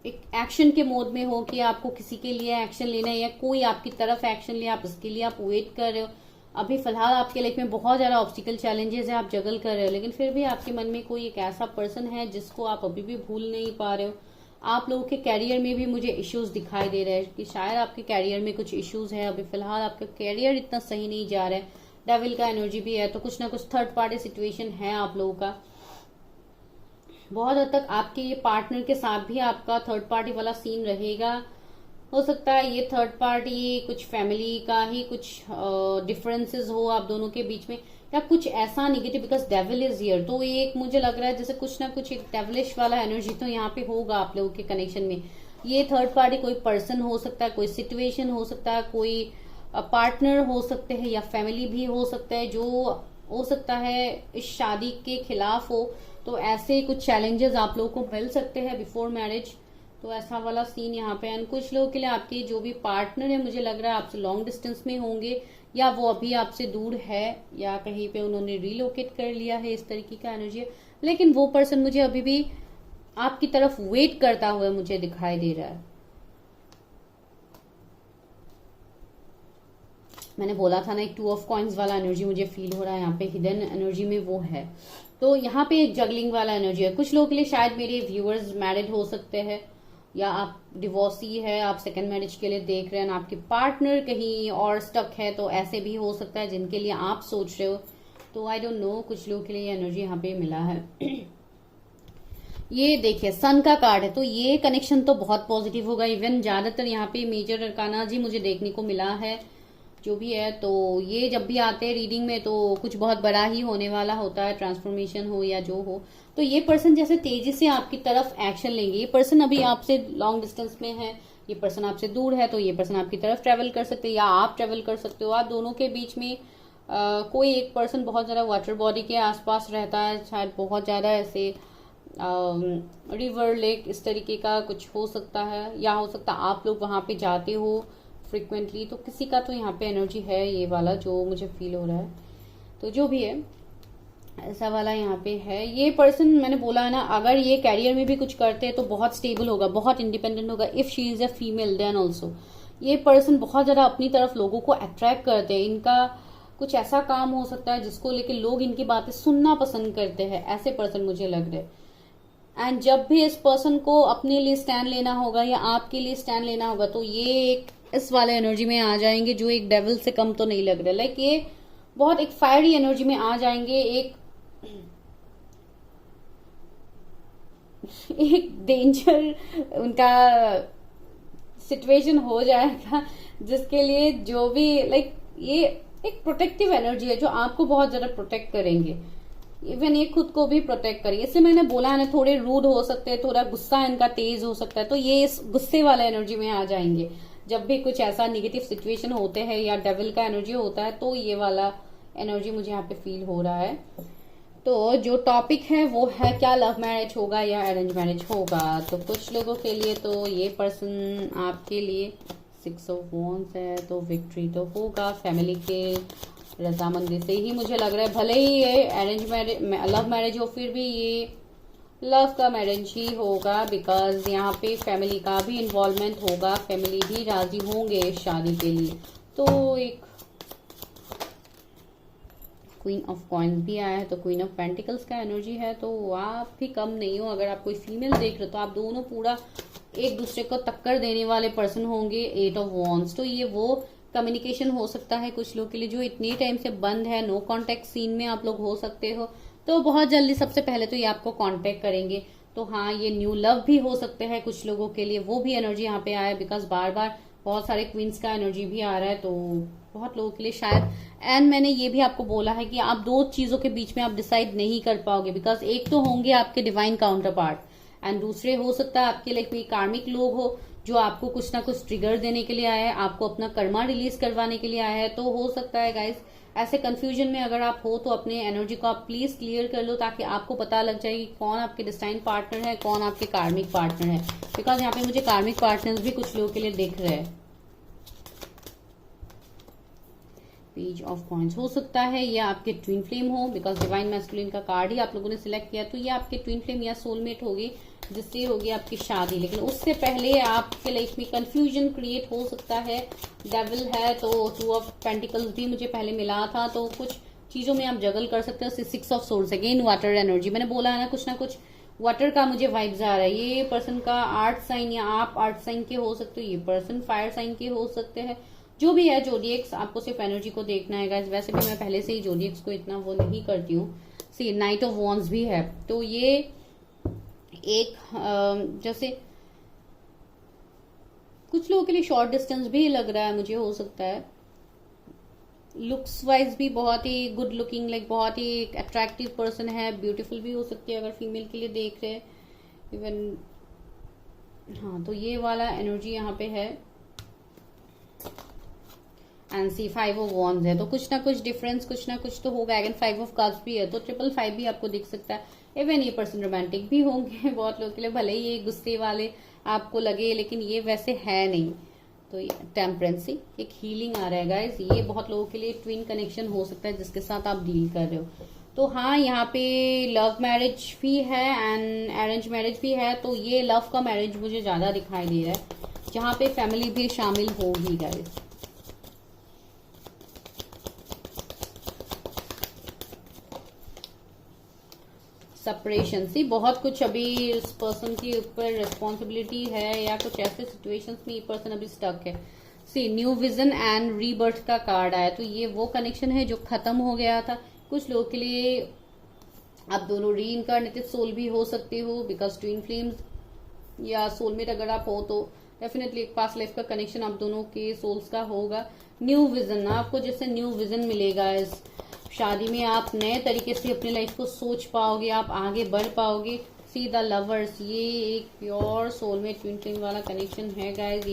एक एक्शन के मोड में हो कि आपको किसी के लिए एक्शन लेना है या कोई आपकी तरफ एक्शन ले, आप इसके लिए आप वेट कर रहे हो। अभी फिलहाल आपके लाइफ में बहुत ज्यादा ऑब्स्टिकल चैलेंजेस है, आप जगल कर रहे हो, लेकिन फिर भी आपके मन में कोई एक ऐसा पर्सन है जिसको आप अभी भी भूल नहीं पा रहे हो। आप लोगों के कैरियर में भी मुझे इश्यूज दिखाई दे रहे हैं कि शायद आपके कैरियर में कुछ इश्यूज है, अभी फिलहाल आपका कैरियर इतना सही नहीं जा रहा है। डेविल का एनर्जी भी है, तो कुछ ना कुछ थर्ड पार्टी सिचुएशन है आप लोगों का। बहुत हद तक आपके ये पार्टनर के साथ भी आपका थर्ड पार्टी वाला सीन रहेगा। हो सकता है ये थर्ड पार्टी कुछ फैमिली का ही कुछ डिफरेंसेस हो आप दोनों के बीच में, या कुछ ऐसा negative, because devil is here. तो ये एक मुझे लग रहा है जैसे कुछ ना कुछ एक डेविलिश वाला एनर्जी तो यहाँ पे होगा आप लोगों के कनेक्शन में। ये थर्ड पार्टी कोई पर्सन हो सकता है, कोई सिचुएशन हो सकता है, कोई पार्टनर हो सकते हैं, या फैमिली भी हो सकता है, जो हो सकता है इस शादी के खिलाफ हो। तो ऐसे कुछ चैलेंजेस आप लोगों को मिल सकते हैं बिफोर मैरिज। तो ऐसा वाला सीन यहाँ पे। एंड कुछ लोगों के लिए आपके जो भी पार्टनर है मुझे लग रहा है आपसे लॉन्ग डिस्टेंस में होंगे, या वो अभी आपसे दूर है, या कहीं पे उन्होंने रिलोकेट कर लिया है, इस तरीके का एनर्जी है। लेकिन वो पर्सन मुझे अभी भी आपकी तरफ वेट करता हुआ मुझे दिखाई दे रहा है। मैंने बोला था ना एक 2 ऑफ कॉइंस वाला एनर्जी मुझे फील हो रहा है यहाँ पे, हिडन एनर्जी में वो है। तो यहाँ पे एक जगलिंग वाला एनर्जी है। कुछ लोगों के लिए शायद मेरे व्यूअर्स मैरिड हो सकते हैं, या आप डिवोर्सी है, आप सेकंड मैरिज के लिए देख रहे हैं, आपके पार्टनर कहीं और स्टक है, तो ऐसे भी हो सकता है जिनके लिए आप सोच रहे हो। तो आई डोंट नो, कुछ लोगों के लिए एनर्जी यहाँ पे मिला है। ये देखिए सन का कार्ड है, तो ये कनेक्शन तो बहुत पॉजिटिव होगा। इवन ज्यादातर यहाँ पे मेजर अरकाना जी मुझे देखने को मिला है जो भी है। तो ये जब भी आते हैं रीडिंग में तो कुछ बहुत बड़ा ही होने वाला होता है, ट्रांसफॉर्मेशन हो या जो हो। तो ये पर्सन जैसे तेजी से आपकी तरफ एक्शन लेंगे। ये पर्सन अभी आपसे लॉन्ग डिस्टेंस में है, ये पर्सन आपसे दूर है, तो ये पर्सन आपकी तरफ ट्रेवल कर सकते हैं, या आप ट्रेवल कर सकते हो। आप दोनों के बीच में कोई एक पर्सन बहुत ज्यादा वाटर बॉडी के आसपास रहता है, शायद बहुत ज्यादा ऐसे रिवर लेक इस तरीके का कुछ हो सकता है, या हो सकता है आप लोग वहां पे जाते हो फ्रिक्वेंटली। तो किसी का तो यहाँ पे एनर्जी है ये वाला जो मुझे फील हो रहा है। तो जो भी है ऐसा वाला यहाँ पे है। ये पर्सन मैंने बोला है ना, अगर ये कैरियर में भी कुछ करते हैं तो बहुत स्टेबल होगा, बहुत इंडिपेंडेंट होगा। If she is a female then also ये पर्सन बहुत ज्यादा अपनी तरफ लोगों को अट्रैक्ट करते हैं। इनका कुछ ऐसा काम हो सकता है जिसको लेके लोग इनकी बातें सुनना पसंद करते हैं, ऐसे पर्सन मुझे लग रहे हैं। एंड जब भी इस पर्सन को अपने लिए स्टैंड लेना होगा या आपके लिए स्टैंड लेना होगा तो ये एक इस वाले एनर्जी में आ जाएंगे, जो एक डेविल से कम तो नहीं लग रहा। लाइक ये बहुत एक फायरी एनर्जी में आ जाएंगे, एक डेंजर उनका सिचुएशन हो जाएगा, जिसके लिए जो भी लाइक ये एक प्रोटेक्टिव एनर्जी है जो आपको बहुत ज्यादा प्रोटेक्ट करेंगे। इवन ये खुद को भी प्रोटेक्ट करेंगे। इसलिए मैंने बोला है ना, थोड़े रूड हो सकते हैं, थोड़ा गुस्सा इनका तेज हो सकता है, तो ये इस गुस्से वाले एनर्जी में आ जाएंगे। जब भी कुछ ऐसा निगेटिव सिचुएशन होते हैं या डेविल का एनर्जी होता है तो ये वाला एनर्जी मुझे यहाँ पे फील हो रहा है। तो जो टॉपिक है वो है क्या लव मैरिज होगा या अरेंज मैरिज होगा। तो कुछ लोगों के लिए तो ये पर्सन आपके लिए 6 ऑफ वॉन्ड्स है, तो विक्ट्री तो होगा फैमिली के रजामंदी से ही मुझे लग रहा है। भले ही ये अरेंज मैरिज लव मैरिज हो, फिर भी ये लव का मैरिज ही होगा, बिकॉज यहाँ पे फैमिली का भी इन्वॉल्वमेंट होगा, फैमिली भी राजी होंगे इस शादी के लिए। तो एक क्वीन ऑफ कॉइन्स भी आया है, तो क्वीन ऑफ पेंटिकल्स का एनर्जी है। तो आप भी कम नहीं हो, अगर आप कोई फीमेल देख रहे हो तो आप दोनों पूरा एक दूसरे को टक्कर देने वाले पर्सन होंगे। 8 ऑफ वॉन्ड्स, तो ये वो कम्युनिकेशन हो सकता है कुछ लोग के लिए जो इतने टाइम से बंद है, नो कांटेक्ट सीन में आप लोग हो सकते हो। तो बहुत जल्दी सबसे पहले तो ये आपको कांटेक्ट करेंगे। तो हाँ, ये न्यू लव भी हो सकते हैं कुछ लोगों के लिए, वो भी एनर्जी यहाँ पे आया है, बिकॉज बार बार बहुत सारे क्वींस का एनर्जी भी आ रहा है। तो बहुत लोगों के लिए शायद, एंड मैंने ये भी आपको बोला है कि आप दो चीजों के बीच में आप डिसाइड नहीं कर पाओगे, बिकॉज एक तो होंगे आपके डिवाइन काउंटर पार्ट, एंड दूसरे हो सकता है आपके लिए कोई कार्मिक लोग हो जो आपको कुछ ना कुछ ट्रिगर देने के लिए आया है, आपको अपना कर्मा रिलीज करवाने के लिए आया है। तो हो सकता है गाइस, ऐसे कंफ्यूजन में अगर आप हो तो अपने एनर्जी को आप प्लीज क्लियर कर लो, ताकि आपको पता लग जाए कि कौन आपके डिस्टाइन पार्टनर है, कौन आपके कार्मिक पार्टनर है। बिकॉज यहाँ पे मुझे कार्मिक पार्टनर्स भी कुछ लोगों के लिए दिख रहे हैं। पेज ऑफ कॉइन्स हो सकता है ये आपके ट्विन फ्लेम हो, बिकॉज डिवाइन मैस्कुलिन का कार्ड ही आप लोगों ने सिलेक्ट किया, तो ये आपके ट्विन फ्लेम या सोलमेट होगी, जिससे होगी आपकी शादी। लेकिन उससे पहले आपके लाइफ में कंफ्यूजन क्रिएट हो सकता है। डेविल है तो 2 ऑफ पेंटिकल्स भी मुझे पहले मिला था, तो कुछ चीजों में आप जगल कर सकते हो। 6 of source, again water energy, मैंने बोला है ना कुछ वाटर का मुझे वाइब्स आ रहा है। ये पर्सन का आर्थ साइन, या आप आर्थ साइन के हो सकते हो, ये पर्सन फायर साइन के हो सकते हैं। जो भी है जोडिएक्स, आपको सिर्फ एनर्जी को देखना है गाइस। वैसे भी मैं पहले से ही जोडिएक्स को इतना वो नहीं करती हूँ। सी नाइट ऑफ वॉन्ड्स भी है, तो ये एक जैसे कुछ लोगों के लिए शॉर्ट डिस्टेंस भी लग रहा है मुझे, हो सकता है। लुक्स वाइज भी बहुत ही गुड लुकिंग, लाइक बहुत ही अट्रैक्टिव पर्सन है, ब्यूटीफुल भी हो सकती है अगर फीमेल के लिए देख रहे हैं इवन। हाँ, तो ये वाला एनर्जी यहाँ पे है। एंड सी 5 ऑफ वॉन्ड्स है, तो कुछ ना कुछ डिफरेंस, कुछ ना कुछ तो होगा। अगेन 5 ऑफ कप्स भी है, तो 555 भी आपको दिख सकता है। इवन ये पर्सन रोमांटिक भी होंगे बहुत लोगों के लिए, भले ही ये गुस्से वाले आपको लगे, लेकिन ये वैसे है नहीं। तो ये टेम्परेंसी, एक हीलिंग आ रहा है गाइस। ये बहुत लोगों के लिए ट्विन कनेक्शन हो सकता है जिसके साथ आप डील कर रहे हो। तो हाँ, यहाँ पे लव मैरिज भी है एंड अरेंज मैरिज भी है। तो ये लव का मैरिज मुझे ज्यादा दिखाई दे रहा है, जहाँ पे फैमिली भी शामिल होगी गाइस। सेपरेशन, सी बहुत कुछ अभी इस पर्सन के ऊपर रिस्पॉन्सिबिलिटी है, या कुछ ऐसे सिचुएशंस में ये पर्सन अभी स्टक है। सी न्यू विजन एंड रीबर्थ का कार्ड आया, तो ये वो कनेक्शन है जो खत्म हो गया था। कुछ लोगों के लिए आप दोनों री इनकारनेटेड सोल भी हो सकते हो, बिकॉज ट्विन फ्लेम्स या सोलमेट अगर आप हो तो डेफिनेटली एक पास्ट लाइफ का कनेक्शन आप दोनों के सोल्स का होगा। न्यू विजन, आपको जैसे न्यू विजन मिलेगा इस शादी में, आप नए तरीके से अपनी लाइफ को सोच पाओगे, आप आगे बढ़ पाओगे। सी द लवर्स, ये एक प्योर सोलमेट ट्विन फ्लेम वाला कनेक्शन है गाइस।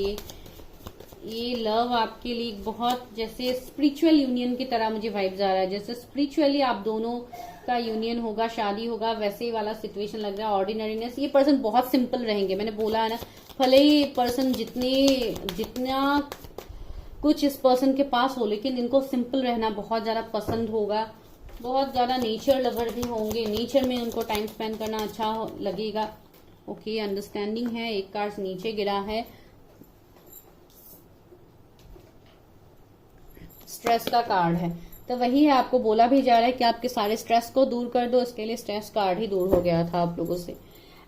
ये लव आपके लिए बहुत जैसे स्पिरिचुअल यूनियन की तरह मुझे वाइब्स आ रहा है, जैसे स्पिरिचुअली आप दोनों का यूनियन होगा, शादी होगा, वैसे ही वाला सिचुएशन लग रहा है। ऑर्डिनरीनेस, ये पर्सन बहुत सिंपल रहेंगे, मैंने बोला है ना, भले ही पर्सन जितना कुछ इस पर्सन के पास हो, लेकिन इनको सिंपल रहना बहुत ज्यादा पसंद होगा। बहुत ज्यादा नेचर लवर भी होंगे, नेचर में उनको टाइम स्पेंड करना अच्छा लगेगा। ओके, अंडरस्टैंडिंग है। एक कार्ड नीचे गिरा है, स्ट्रेस का कार्ड है, तो वही है, आपको बोला भी जा रहा है कि आपके सारे स्ट्रेस को दूर कर दो। इसके लिए स्ट्रेस कार्ड ही दूर हो गया था आप लोगों से।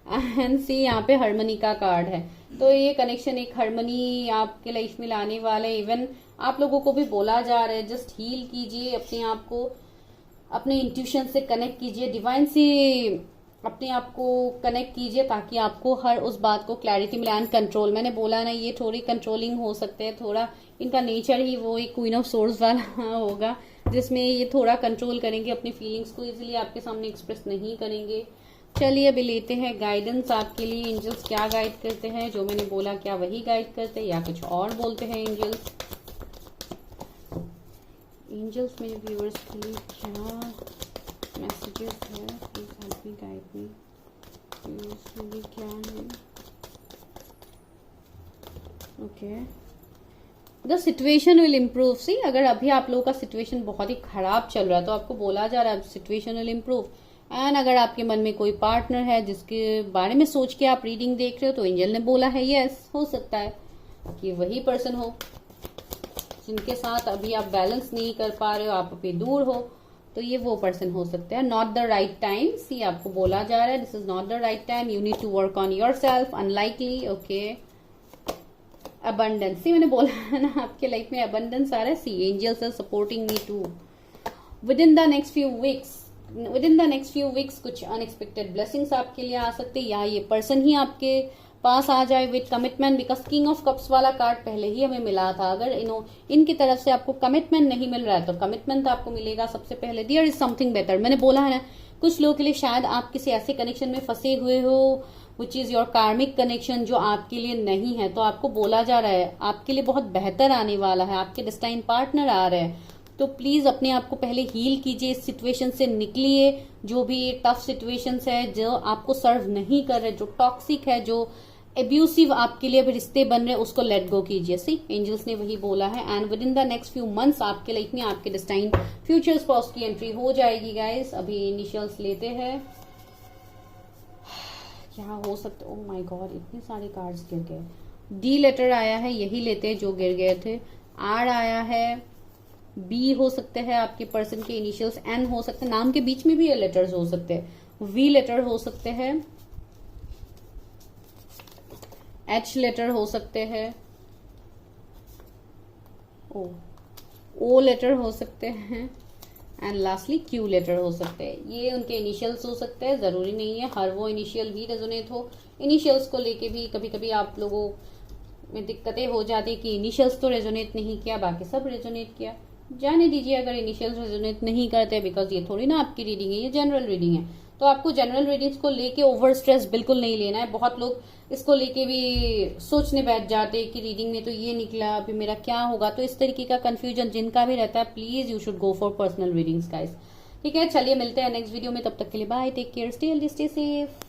एंड सी यहाँ पे हार्मनी का कार्ड है, तो ये कनेक्शन एक हार्मनी आपके लाइफ में लाने वाले। इवन आप लोगों को भी बोला जा रहा है, जस्ट हील कीजिए अपने आप को, अपने इंट्यूशन से कनेक्ट कीजिए, डिवाइन से अपने आप को कनेक्ट कीजिए, ताकि आपको हर उस बात को क्लैरिटी मिले। एंड कंट्रोल, मैंने बोला ना, ये थोड़ी कंट्रोलिंग हो सकते हैं, थोड़ा इनका नेचर ही वो एक क्वीन ऑफ सोर्स वाला होगा, जिसमें ये थोड़ा कंट्रोल करेंगे, अपनी फीलिंग्स को इजीली आपके सामने एक्सप्रेस नहीं करेंगे। चलिए अभी लेते हैं गाइडेंस आपके लिए। एंजल्स क्या गाइड करते हैं, जो मैंने बोला क्या वही गाइड करते हैं या कुछ और बोलते हैं एंजल्स? एंजल्स मेरे व्यूअर्स के लिए क्या मैसेजेस है, please help me, guide me, please क्या है? Okay, the situation will improve. See अगर अभी आप लोगों का सिचुएशन बहुत ही खराब चल रहा है, तो आपको बोला जा रहा है सिचुएशन विल इम्प्रूव। एंड अगर आपके मन में कोई पार्टनर है जिसके बारे में सोच के आप रीडिंग देख रहे हो, तो एंजल ने बोला है यस, हो सकता है कि वही पर्सन हो जिनके साथ अभी आप बैलेंस नहीं कर पा रहे हो, आप अभी दूर हो, तो ये वो पर्सन हो सकता है। Not the right time, see आपको बोला जा रहा है this is not the right time, you need to work on yourself, unlikely. Okay, abundance, see मैंने बोला है ना, आपके लाइफ में अबंडेंस आ रहा है। See angels are supporting me too. Within the next few weeks कुछ अनएक्सपेक्टेड ब्लेसिंग्स आपके लिए आ सकते हैं, या ये पर्सन ही आपके पास आ जाए with commitment, because king of cups वाला कार्ड पहले ही हमें मिला था। अगर इनकी तरफ से आपको कमिटमेंट नहीं मिल रहा है, तो कमिटमेंट आपको मिलेगा सबसे पहले। देयर इज समथिंग बेटर, मैंने बोला है ना, कुछ लोगों के लिए शायद आप किसी ऐसे कनेक्शन में फंसे हुए हो which is your karmic connection, जो आपके लिए नहीं है, तो आपको बोला जा रहा है आपके लिए बहुत बेहतर आने वाला है, आपके डेस्टाइन पार्टनर आ रहे हैं। तो प्लीज अपने आप को पहले हील कीजिए, इस सिचुएशन से निकलिए, जो भी टफ सिचुएशंस है, जो आपको सर्व नहीं कर रहे, जो टॉक्सिक है, जो एब्यूसिव आपके लिए रिश्ते बन रहे, उसको लेट गो कीजिए। सी एंजल्स ने वही बोला है। And with in the next few months आपके लाइफ में आपके डेस्टाइन फ्यूचर स्पाउस की एंट्री हो जाएगी गाइस। अभी इनिशियल्स लेते हैं, क्या हो सकता है। ओह माय गॉड, इतने सारे कार्ड्स गिर गए। डी लेटर आया है, यही लेते हैं जो गिर गए थे। आर आया है, बी हो सकते हैं आपके पर्सन के इनिशियल्स, एन हो सकते हैं, नाम के बीच में भी ये लेटर्स हो सकते हैं, वी लेटर हो सकते हैं, एच लेटर हो सकते हैं, ओ लेटर हो सकते हैं, एंड लास्टली क्यू लेटर हो सकते हैं। ये उनके इनिशियल्स हो सकते हैं, जरूरी नहीं है हर वो इनिशियल ही रेजोनेट हो। इनिशियल्स को लेके भी कभी कभी आप लोगों में दिक्कतें हो जाती कि इनिशियल्स तो रेजोनेट नहीं किया, बाकी सब रेजोनेट किया। जाने दीजिए अगर इनिशियल्स रेजोनेट नहीं करते, बिकॉज ये थोड़ी ना आपकी रीडिंग है, ये जनरल रीडिंग है। तो आपको जनरल रीडिंग्स को लेके ओवर स्ट्रेस बिल्कुल नहीं लेना है। बहुत लोग इसको लेके भी सोचने बैठ जाते हैं कि रीडिंग में तो ये निकला, अभी मेरा क्या होगा। तो इस तरीके का कंफ्यूजन जिनका भी रहता है, please you should go for personal readings guys. ठीक है, चलिए मिलते हैं नेक्स्ट वीडियो में, तब तक के लिए bye, take care, stay healthy, stay safe.